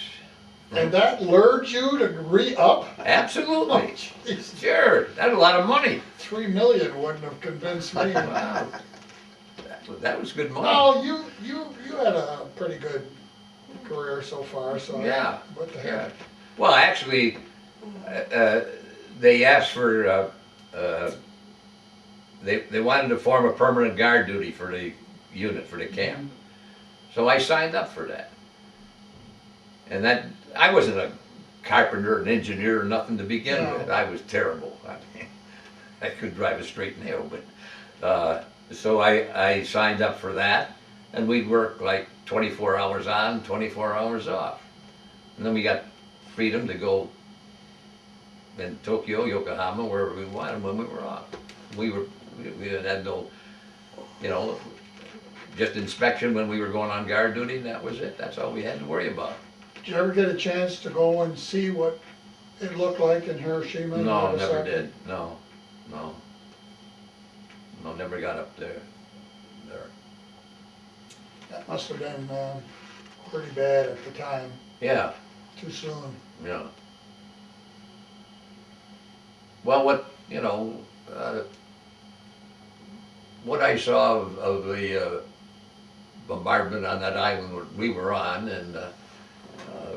and that lured you to re-up? Oh, Absolutely, jeez. sure, that's a lot of money. 3 million wouldn't have convinced me. Wow, that was good money. Well, you had a pretty good career so far, so. Yeah, What the yeah. heck? Well, actually, they asked for, they wanted to form a permanent guard duty for the unit, for the camp. So I signed up for that. And that, I wasn't a carpenter, an engineer, or nothing to begin No. with. I was terrible. I could drive a straight nail, but, so I signed up for that, and we'd work like 24 hours on, 24 hours off. And then we got freedom to go in Tokyo, Yokohama, wherever we wanted when we were off. We had no, you know, just inspection when we were going on guard duty, and that was it. That's all we had to worry about. Did you ever get a chance to go and see what it looked like in Hiroshima? and No, never Nagasaki? did. No, no. No, never got up there. That must have been pretty bad at the time, Yeah, too soon. yeah. Well, what, you know, what I saw of the bombardment on that island where we were on, and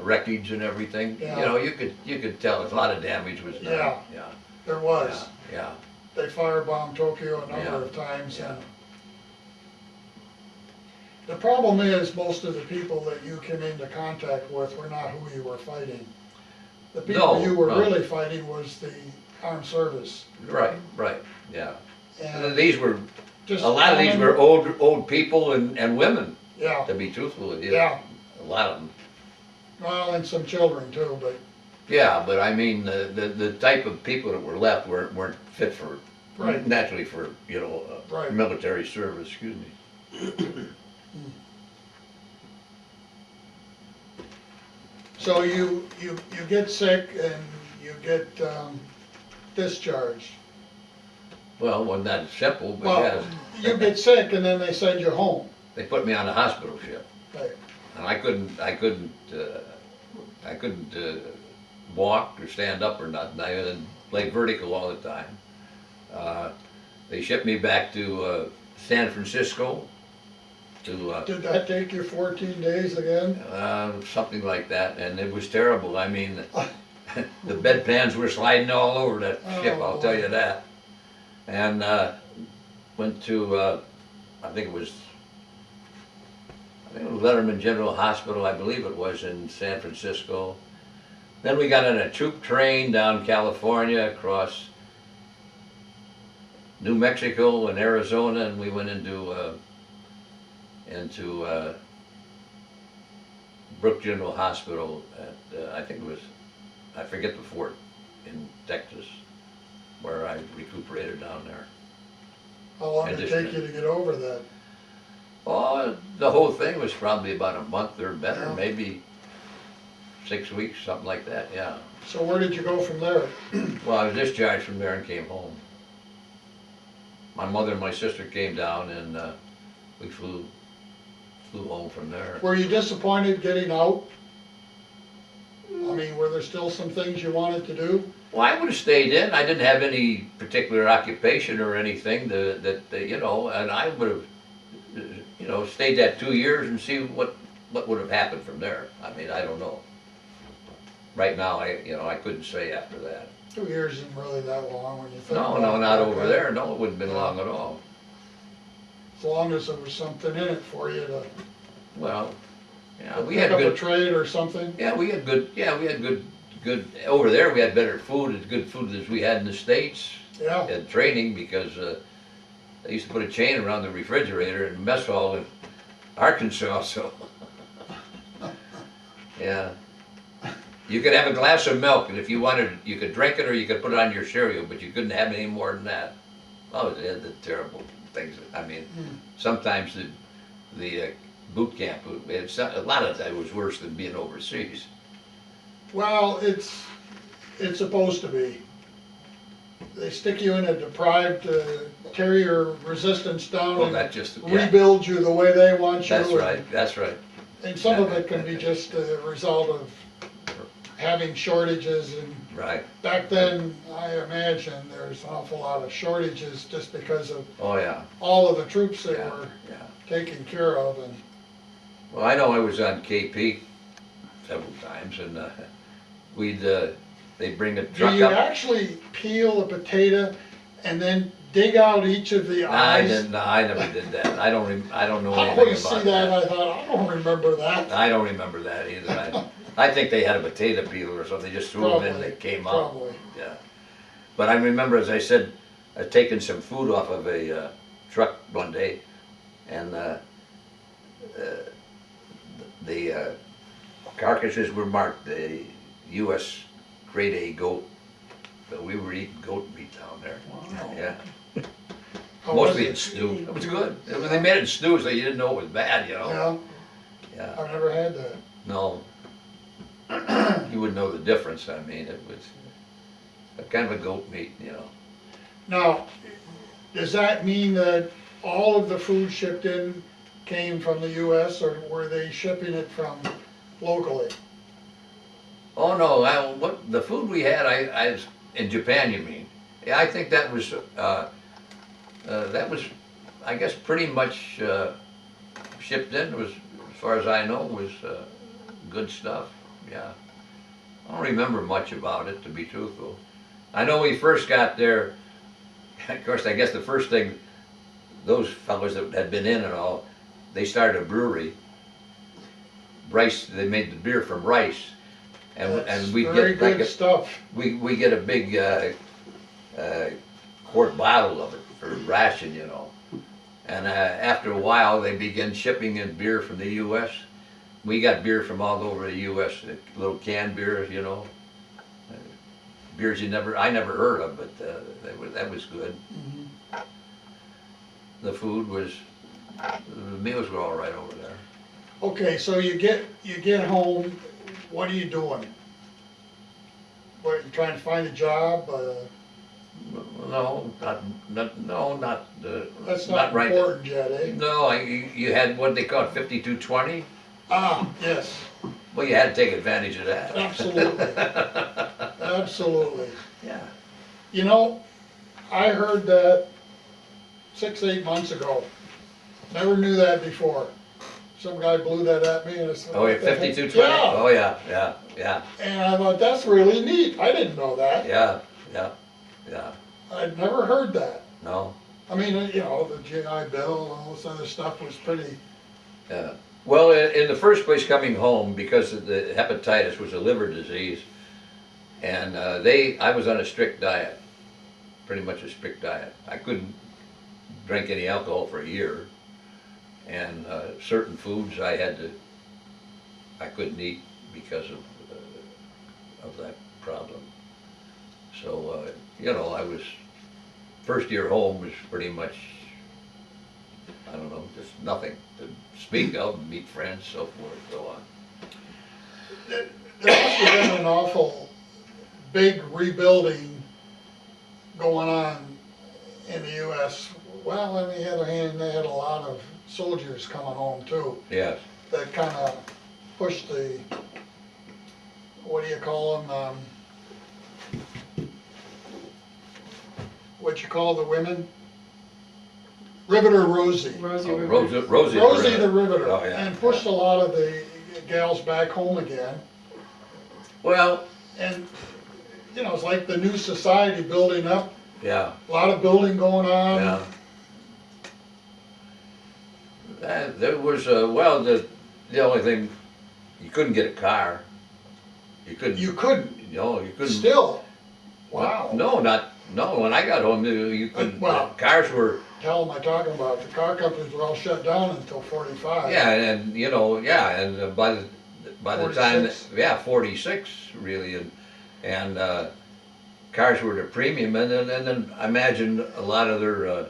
wreckage and everything, you Yeah. know, you could tell a lot of damage was done. Yeah. Yeah, There was. yeah, They firebombed Tokyo a Yeah. number of times. yeah. And the problem is, most of the people that you came into contact with were not who you were fighting. The people No, you were no. really fighting was the armed service. Right, yeah. And These were, just a lot of these common- were old people and women, Yeah, to be truthful with you. yeah. A lot of them. Well, and some children too, but Yeah, but I mean, the type of people that were left weren't fit for, Right. naturally for, you know, Right. military service, excuse me. so you get sick and you get discharged. Well, wasn't that simple, but Well, yes. you get sick and then they send you home. They put me on a hospital ship, Right. and I couldn't walk or stand up or nothing. I had to lay vertical all the time. They shipped me back to San Francisco to Did that take you 14 days again? something like that, and it was terrible. I mean, the bedpans were sliding all over that ship, Oh, I'll tell boy. you that. And went to, I think it was Letterman General Hospital, I believe it was, in San Francisco. Then we got on a troop train down California, across New Mexico and Arizona, and we went into Brooke General Hospital at, I think it was I forget the fort in Texas, where I recuperated down there. How long I did it just- take you to get over that? Oh, the whole thing was probably about a month or better, Yeah. maybe 6 weeks, something like that, yeah. So where did you go from there? Well, I was discharged from there and came home. My mother and my sister came down and we flew home from there. Were you disappointed getting out? I mean, were there still some things you wanted to do? Well, I would have stayed in. I didn't have any particular occupation or anything that you know, and I would have, you know, stayed that 2 years and see what would have happened from there. I mean, I don't know. Right now, I couldn't say after that. 2 years isn't really that long when you think No, about no, it. not over there. No, it wouldn't have been long at all. As long as there was something in it for you to Well, yeah, we pick had up a good. trade or something. Yeah, we had good. Yeah, we had good. Over there, we had better food, as good food as we had in the States. Yeah, Had training because they used to put a chain around the refrigerator in mess hall in Arkansas. So yeah, you could have a glass of milk, and if you wanted, you could drink it or you could put it on your cereal, but you couldn't have any more than that. Oh, they had the terrible things. I mean, sometimes the boot camp, a lot of that was worse than being overseas. well, it's supposed to be. They stick you in a deprived, tear your resistance down Well, and that just yeah, rebuild you the way they want you. that's and- right. That's right. And some of it can be just a result of having shortages, and Right. back then, I imagine there's an awful lot of shortages just because of Oh yeah. all of the troops that Yeah. were Yeah. taken care of, and Well, I know I was on KP several times, and they'd bring a do truck you up. actually peel a potato and then dig out each of the I eyes? didn't. No, I never did that. I don't know I anything always about see that, that. I thought, I don't remember that. I don't remember that either. I think they had a potato peeler or something. They just threw them in and they came out. Probably. Yeah. But I remember, as I said, I'd taken some food off of a truck one day, and the carcasses were marked the U.S. Grade A goat. So we were eating goat meat down there. Wow. Yeah. How was Mostly it? in stew. It was good. They made it in stew, so you didn't know it was bad, you know. Yeah, Yeah. I've never had that. No. You wouldn't know the difference. I mean, it was a kind of a goat meat, you know. Now, does that mean that all of the food shipped in came from the US, or were they shipping it from locally? Oh no! What the food we had? I was in Japan. You mean? Yeah, I think that was, I guess, pretty much shipped in. Was, as far as I know, was good stuff. Yeah. I don't remember much about it, to be truthful. I know we first got there. Of course, I guess the first thing, those fellows that had been in and all, they started a brewery. Rice. They made the beer from rice. That's And we very get like good stuff. we get a big quart bottle of it for ration, you know. And after a while, they began shipping in beer from the U.S. We got beer from all over the U.S. Little canned beers, you know. Beers I never heard of, but that was good. Mhm. The food was, the meals were all right over there. Okay, so you get home, what are you doing? What, you trying to find a job? No, not That's not not right. important yet, eh? No, you had what they called 5220. Ah, yes, Well, you had to take advantage of that. absolutely, absolutely. Yeah. You know, I heard that 6, 8 months ago. Never knew that before. Some guy blew that at me and I said, Oh, yeah, "What the heck?" 5220. Yeah, Oh, yeah. and I thought, that's really neat. I didn't know that. Yeah. I'd never heard that. No. I mean, you know, the GI Bill and all this other stuff was pretty, Yeah. Well, in the first place, coming home, because of the hepatitis was a liver disease, and I was on a strict diet, pretty much a strict diet. I couldn't drink any alcohol for a year, and certain foods I couldn't eat because of that problem. So, you know, first year home was pretty much, I don't know, just nothing to speak of, meet friends, so forth, so on. There must have been an awful big rebuilding going on in the US. Well, on the other hand, they had a lot of soldiers coming home too, Yes, that kind of pushed the, what do you call them? What you call the women? Riveter Rosie. Rosie oh, River. Rosie. Rosie the Riveter, Oh, yeah. and pushed a lot of the gals back home again. Well, And, you know, it's like the new society building up, yeah, a lot of building going on. yeah. There was, well, the only thing, you couldn't get a car. You couldn't, You couldn't, no, you couldn't. still, wow. No, when I got home, you couldn't, Well- cars were, Hell am I talking about? The car companies were all shut down until 45. yeah, and, you know, yeah, and by the time, 46. yeah, 46, really, and cars were the premium, and then I imagine a lot of their,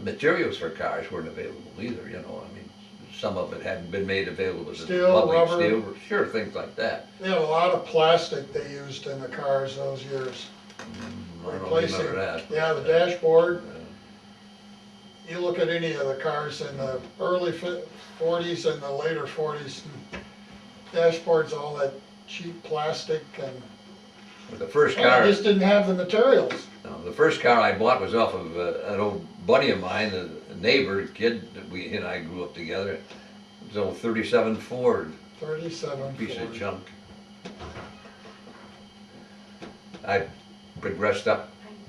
materials for cars weren't available either, you know, I mean, some of it hadn't been made available to the Steel, public, rubber. steel, sure, things like that. They had a lot of plastic they used in the cars those years. I don't Replacing, remember that. yeah, the dashboard. You look at any of the cars in the early 40s and the later 40s, dashboards, all that cheap plastic, and The first well, car, they just didn't have the materials. no, the first car I bought was off of an old buddy of mine, a neighbor, a kid that he and I grew up together. It was an old 37 Ford, 37 piece of Ford. junk. I progressed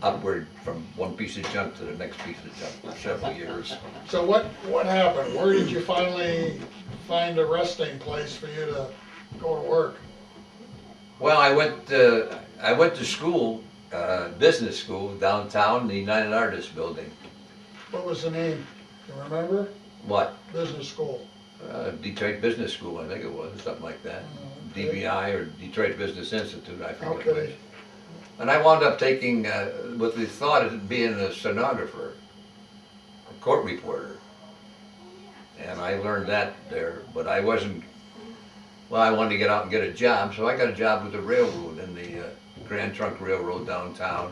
upward from one piece of junk to the next piece of junk for several years. So what happened? Where did you finally find a resting place for you to go to work? Well, I went to school, business school downtown, the United Artists Building. What was the name? You remember? What? Business school. Detroit Business School, I think it was, something like that. Okay. DBI or Detroit Business Institute, I forget Okay. which. And I wound up taking, with the thought of being a stenographer, a court reporter. And I learned that there, but I wasn't, well, I wanted to get out and get a job, so I got a job with the railroad in the Grand Trunk Railroad downtown.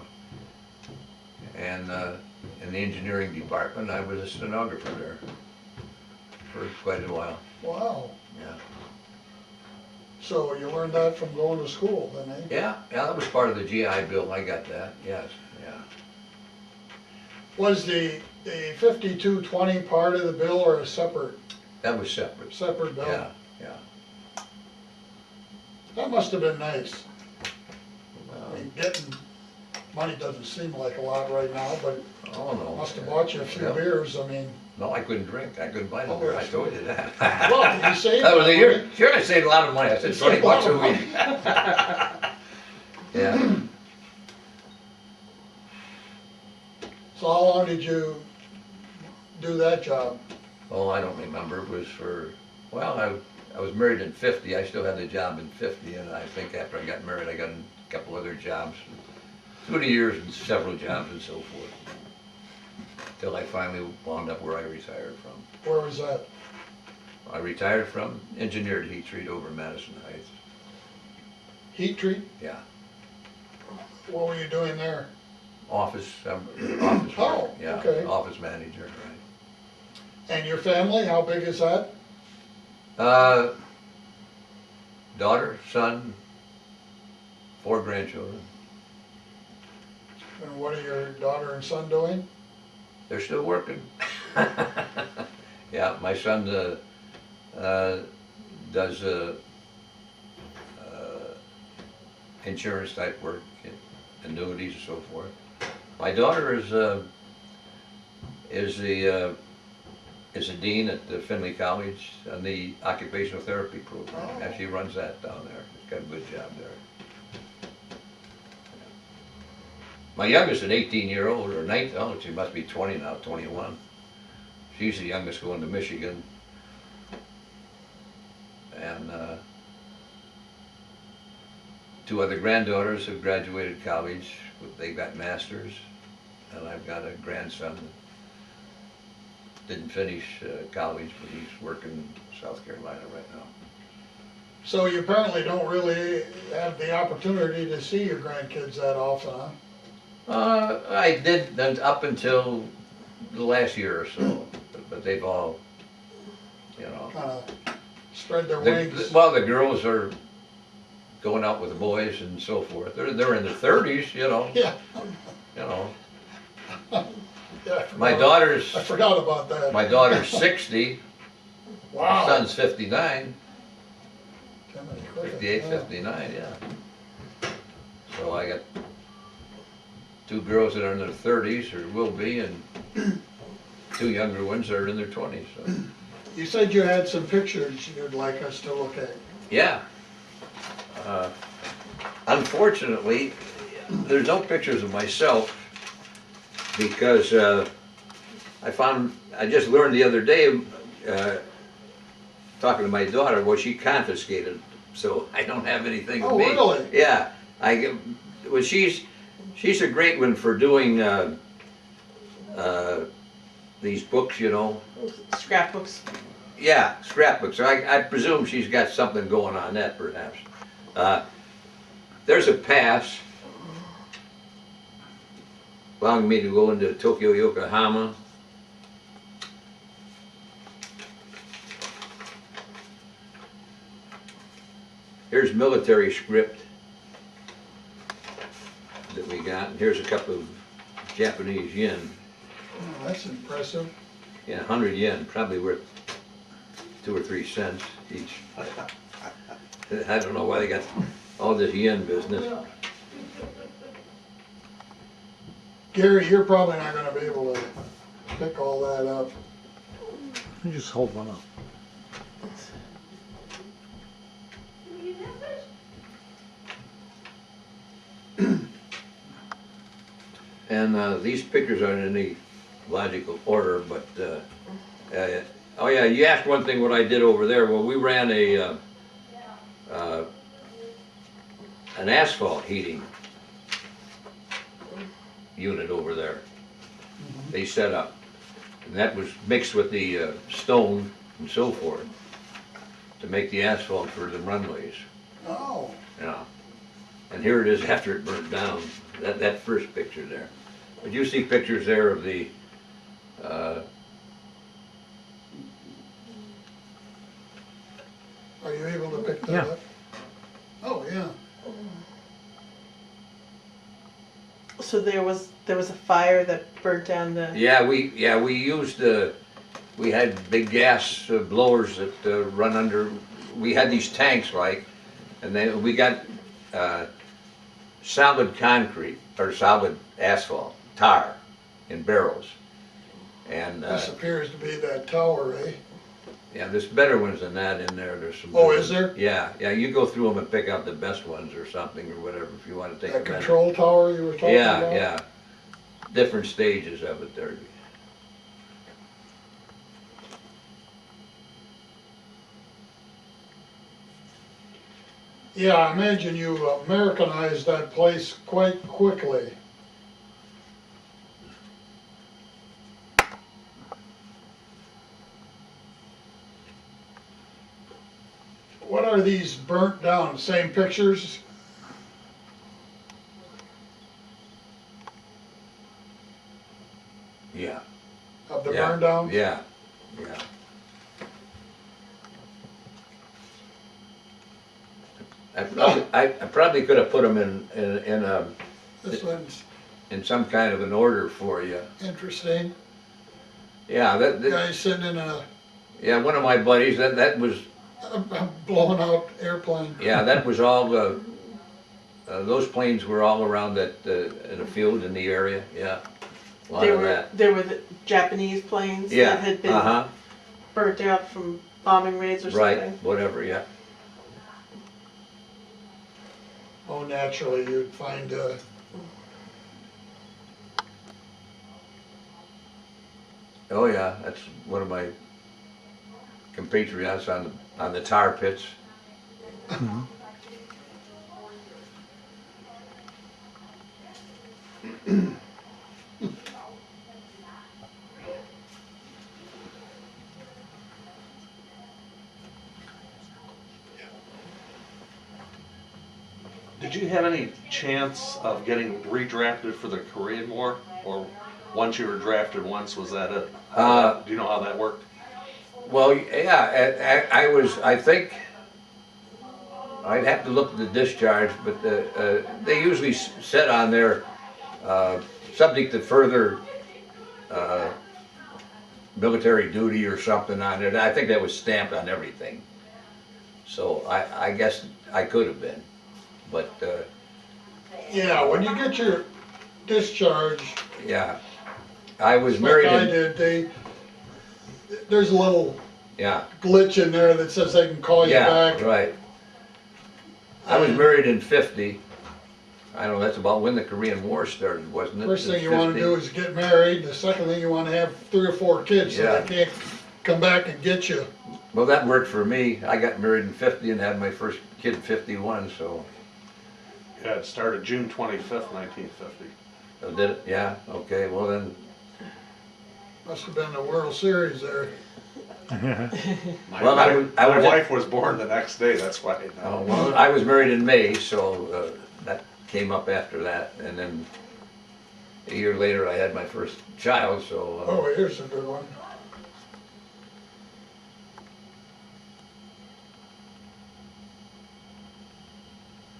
And in the engineering department, I was a stenographer there for quite a while, Wow. yeah. So you learned that from going to school then, eh? Yeah, that was part of the GI Bill, I got that, yes, yeah. Was the 5220 part of the bill or a separate That was separate, bill? yeah, yeah. That must have been nice. Well, I mean, getting money doesn't seem like a lot right now, but oh, no. must have bought you a few Yeah. beers, I mean. No, I couldn't drink, I couldn't buy no Oh, beer, I that's told you that. Well, you saved That was a that year, money. sure, I saved a lot of money, I said You 20 saved a bucks lot a of week. Yeah, So how long did you do that job? oh, I don't remember, it was for, well, I was married in 50, I still had the job in 50, and I think after I got married, I got a couple other jobs. Through the years, and several jobs and so forth. Till I finally wound up where I retired from. Where was that? I retired from engineered heat treat over Madison Heights, Heat treat? yeah. What were you doing there? Office work, Oh, yeah, okay. office manager, right. And your family, how big is that? Daughter, son, 4 grandchildren. And what are your daughter and son doing? They're still working. Yeah, my son does insurance type work, annuities and so forth. My daughter is a dean at the Findlay College on the occupational therapy program. Oh. And she runs that down there. She's got a good job there. My youngest, an 18-year-old, or 19, oh, she must be 20 now, 21. She's the youngest going to Michigan. And two other granddaughters have graduated college. They got masters, and I've got a grandson that didn't finish college, but he's working in South Carolina right now. So you apparently don't really have the opportunity to see your grandkids that often, huh? I did up until the last year or so, but they've all, you know. Kinda spread their wings. Well, the girls are going out with the boys and so forth. They're in their 30s, you know. Yeah. You know. Yeah, My I forgot about that. daughter's 60. Wow. My son's 59. Timothy Cricket, 58, yeah. 59, yeah. So I got two girls that are in their 30s, or will be, and two younger ones that are in their 20s. So. You said you had some pictures you'd like us to look at. Yeah. Unfortunately, there's no pictures of myself because I just learned the other day, talking to my daughter, well, she confiscated, so I don't have anything of me. Oh, really? Yeah. Well, she's a great one for doing these books, you know. Scrapbooks. Yeah, scrapbooks. I presume she's got something going on that, perhaps. There's a pass allowing me to go into Tokyo, Yokohama. Here's military script that we got. And here's a couple of Japanese yen. Oh, that's impressive. Yeah, 100 yen, probably worth 2 or 3 cents each. I don't know why they got all this yen business. Gary, you're probably not gonna be able to pick all that up. You just hold one up. And these pictures aren't in any logical order, but, oh yeah, you asked one thing what I did over there. Well, we ran an asphalt heating unit over there. They set up. And that was mixed with the stone and so forth to make the asphalt for the runways. Oh, Yeah. And here it is after it burnt down, that first picture there. But you see pictures there of the, are you able to pick that Yeah. up? Oh, yeah. So there was a fire that burnt down the. yeah, we used, we had big gas blowers that run under, we had these tanks like, and then we got solid concrete, or solid asphalt, tar, in barrels. And, This appears to be that tower, eh? yeah, there's better ones than that in there. There's some. Oh, is there? Yeah, you go through them and pick out the best ones or something or whatever if you want to take a That minute. control tower you were talking about? Yeah. Different stages of it there. Yeah, I imagine you Americanized that place quite quickly. What are these burnt down, same pictures? Yeah. Of the Yeah. burn downs? Yeah. I probably could have put them This one's in some kind of an order for you. interesting. Yeah, Guy sitting in yeah, one of my buddies, that was, a blown out airplane. yeah, that was all, those planes were all around that, in a field in the area, yeah. A lot of that. There were the Japanese planes Yeah, that had been uh-huh, burnt out from bombing raids or right, something. whatever, yeah. Oh, naturally, you'd find, Oh yeah, that's one of my compatriots on the tar pits. Did you have any chance of getting redrafted for the Korean War? Or once you were drafted once, was that it? Do you know how that worked? Well, yeah, I think, I'd have to look at the discharge, but they usually said on there, subject to further military duty or something on it. I think that was stamped on everything. So I guess I could have been, but Yeah, when you get your discharge, yeah. I was like married I in, did, there's a little yeah, glitch in there that says they can call you yeah, back. right. I was married in 50. I don't know, that's about when the Korean War started, wasn't it? First thing In you wanna 50? do is get married, the second thing you wanna have 3 or 4 kids, so Yeah. they can't come back and get you. Well, that worked for me. I got married in 50 and had my first kid in 51, so. Yeah, it started June 25th, 1950. Oh, did it? Yeah, okay, well then, Must have been the World Series there. My, Well, I was- my wife was born the next day, that's why I oh, know. well, I was married in May, so that came up after that. And then a year later, I had my first child, so. Oh, here's a good one.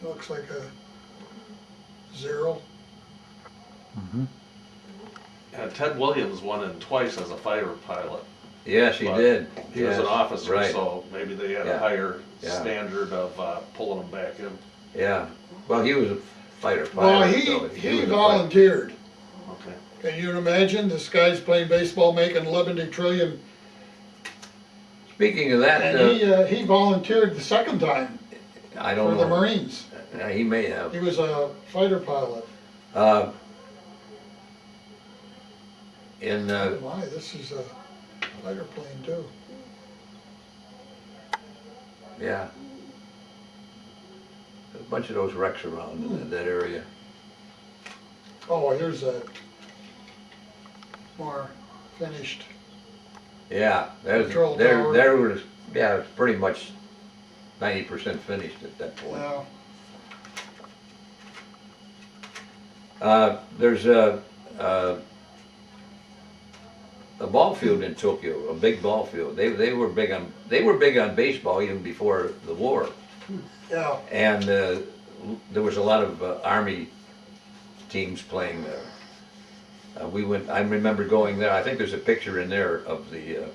Looks like a 0. Ted Williams won in twice as a fighter pilot. Yes, he But did. He was Yes, an officer, right. so maybe they had Yeah. a higher Yeah. standard of pulling him back in. Yeah, well, he was a fighter Well, pilot. he so was a fighter. volunteered. Okay. Can you imagine, this guy's playing baseball making 11 trillion, Speaking of that, and he volunteered the second time I for don't the know. Marines. He may have. He was a fighter pilot. Uh, in, Oh my, this is a fighter plane too. yeah. A bunch of those wrecks around in that area. Oh, here's a more finished. Yeah, Control tower. there was, yeah, it's pretty much 90% finished at that point. Well, There's a ball field in Tokyo, a big ball field. They were big on baseball even before the war. yeah, And there was a lot of Army teams playing there. I remember going there. I think there's a picture in there of the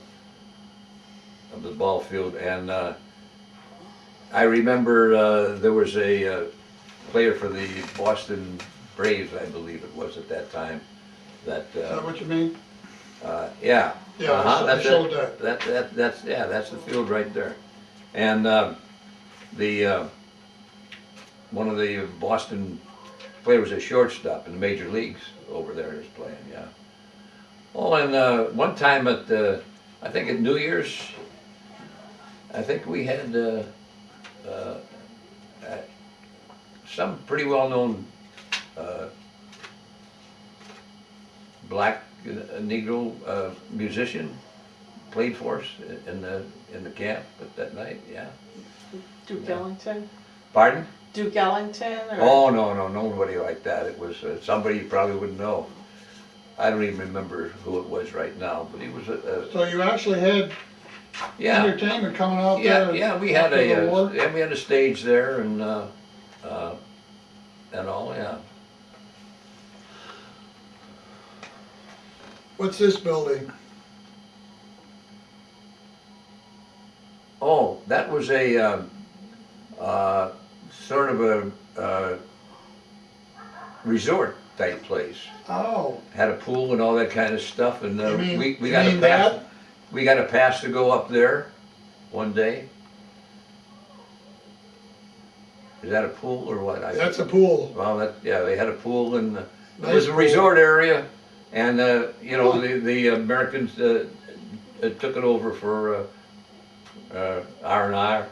ball field, and I remember there was a player for the Boston Braves, I believe it was at that time. That is that what you mean? yeah. Yeah, Uh-huh, I that's showed it. that. That's the field right there. And the one of the Boston players was a shortstop in the major leagues over there is playing, yeah. Oh, and one time at I think at New Year's, I think we had some pretty well-known black Negro musician played for us in the camp at that night, yeah. Duke Ellington? Pardon? Duke Ellington or? Oh, no, nobody like that. It was somebody you probably wouldn't know. I don't even remember who it was right now, but he was So you actually had yeah, entertainment coming out yeah, there? yeah. We had after the war? we had a stage there and all, yeah. What's this building? Oh, that was a sort of a resort type place. Oh, Had a pool and all that kind of stuff, and you mean, we you got a mean pass. that? We got a pass to go up there one day. Is that a pool or what? That's a pool. Well, yeah, they had a pool and it Nice was a pool. resort area, and you know the Americans took it over for R&R.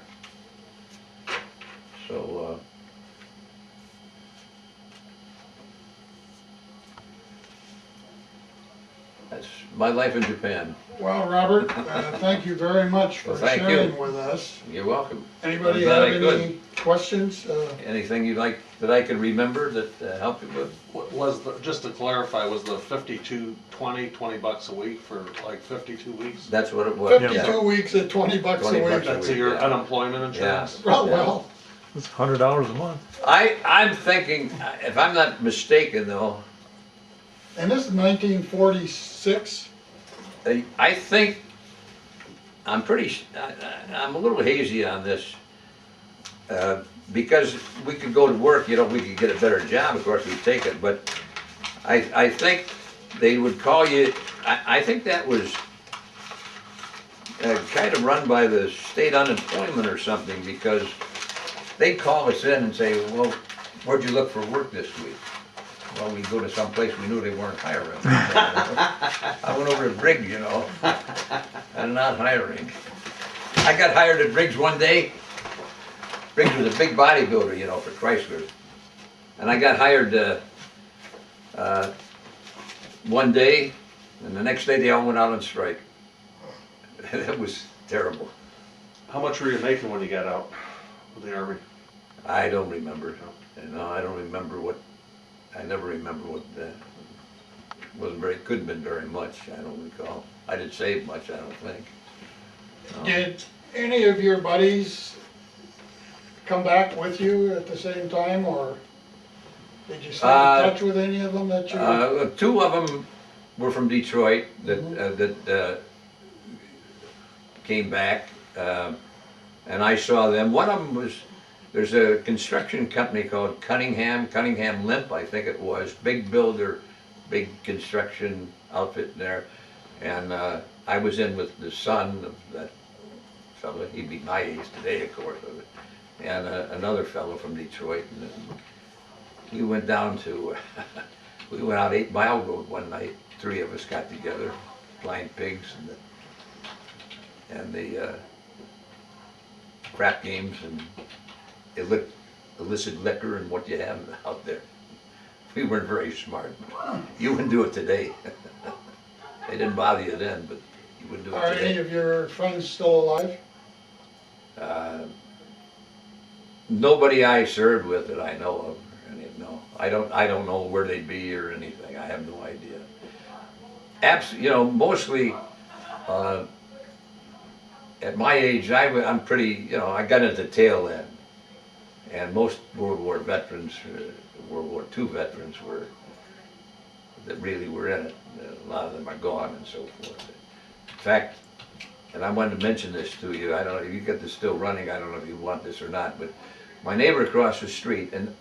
So my life in Japan. Well, Robert, thank you very much for Well, thank you. sharing with us. You're welcome. Anybody I'm glad have I could. any questions? Anything you'd like that I could remember that helped you with? Was the, just to clarify, was the 20 bucks a week for like 52 weeks? That's what it was. 52 weeks at 20 bucks a 20 week. bucks a That's week, your yeah. unemployment insurance? Well, It's $100 a month. I'm thinking, if I'm not mistaken though, and this is 1946. I think, I'm a little hazy on this. Because we could go to work, you know, we could get a better job, of course, we'd take it, but I think they would call you, I think that was kind of run by the state unemployment or something, because they'd call us in and say, well, where'd you look for work this week? Well, we go to some place we knew they weren't hiring. I went over to Briggs, you know, and not hiring. I got hired at Briggs one day. Briggs was a big bodybuilder, you know, for Chrysler. And I got hired one day, and the next day they all went out on strike. That was terrible. How much were you making when you got out of the Army? I don't remember. No, I don't remember what, I never remember what, wasn't very, couldn't have been very much, I don't recall. I didn't save much, I don't think. No. Did any of your buddies come back with you at the same time, or did you stay in touch with any of them that you? Two of them were from Detroit that came back, and I saw them. One of them was, there's a construction company called Cunningham Limp, I think it was, big builder, big construction outfit there, and I was in with the son of that fellow. He'd be my age today, of course, and another fellow from Detroit. And we went down to, we went out 8 Mile Road one night. 3 of us got together, blind pigs, and the crap games and illicit liquor and what you have out there. We weren't very smart. You wouldn't do it today. They didn't bother you then, but you wouldn't do it Are today. any of your friends still alive? Nobody I served with that I know of. No, I don't know where they'd be or anything. I have no idea. You know, mostly at my age, I'm pretty. You know, I got into the tail end, and most World War veterans, World War II veterans, that really were in it. A lot of them are gone and so forth. In fact, and I wanted to mention this to you. I don't know if you got this still running. I don't know if you want this or not, but my neighbor across the street, and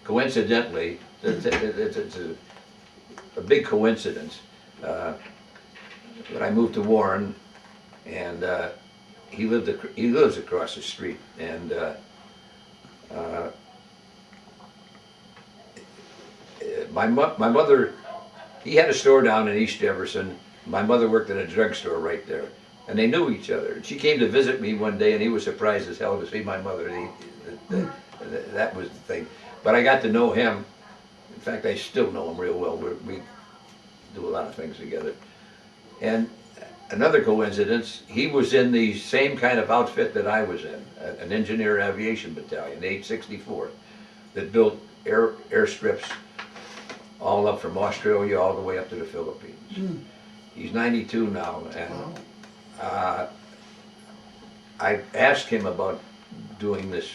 coincidentally, it's a big coincidence. But I moved to Warren, and he lives across the street, and my mother, he had a store down in East Jefferson. My mother worked in a drugstore right there, and they knew each other. And she came to visit me one day, and he was surprised as hell to see my mother. That was the thing. But I got to know him. In fact, I still know him real well. We do a lot of things together. And another coincidence, he was in the same kind of outfit that I was in, an engineer aviation battalion, 864th, that built airstrips all up from Australia all the way up to the Philippines. He's 92 now, and I asked him about doing this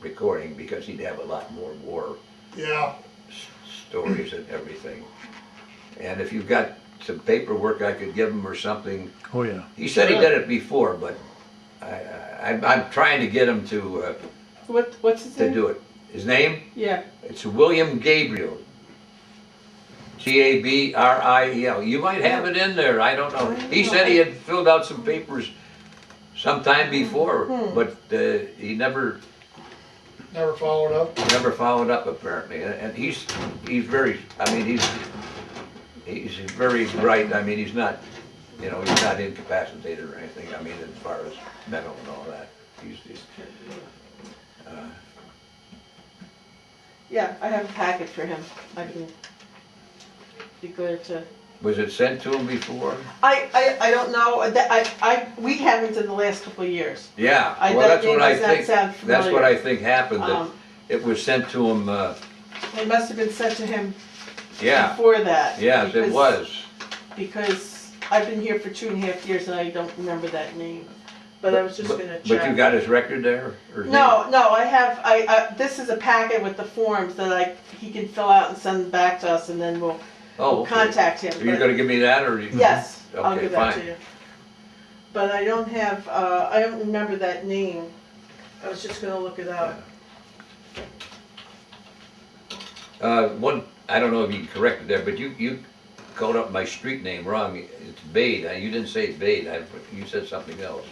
recording because he'd have a lot more war stories and everything. And if you've got some paperwork I could give him or something. Oh, yeah. He said he did it before, but I'm trying to get him to What's his name? do it. His name? Yeah. It's William Gabriel. Gabriel. You might have it in there, I don't know. He said he had filled out some papers sometime before, but he never Never followed up? apparently. And he's very, I mean, he's very bright. I mean, he's not, you know, he's not incapacitated or anything. I mean, as far as mental and all that. Yeah, I have a packet for him. I can be glad to. Was it sent to him before? I don't know, we haven't in the last couple of years. Yeah, That well, that's name what I does not think, sound that's what I familiar. think happened, that Um, it was sent to him, It must have been sent to him yeah, before that. yes, it because- was. Because I've been here for 2.5 years and I don't remember that name, but I was just gonna check. But you got his record there? or No, I have, this is a packet with the forms that he can fill out and send back to us and then we'll Oh, okay. contact him. Are you but- gonna give me that, or? Yes, I'll Okay, give that to fine. you. But I don't have, I don't remember that name. I was just gonna look it up. I don't know if you can correct it there, but you called up my street name wrong. It's Bade. You didn't say Bade. You said something else.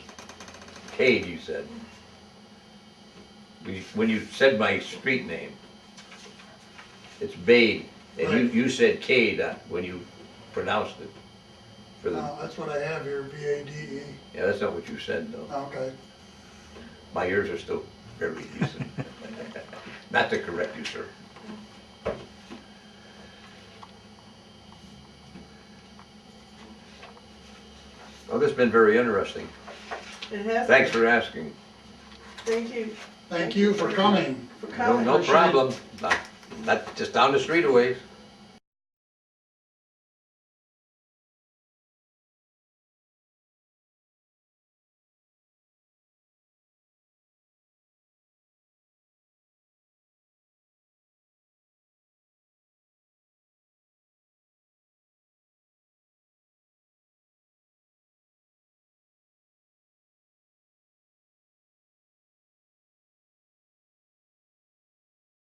Cade, you said. When you said my street name, it's Bade. And Right. you said Cade when you pronounced it. For the, That's what I have here, B-A-D-E. yeah, that's not what you said, though. Okay. My ears are still very decent. Not to correct you, sir. Well, this has been very interesting. It has. Thanks for asking. Thank you Thank you for coming. for No, coming. no problem. Not just down the street a ways.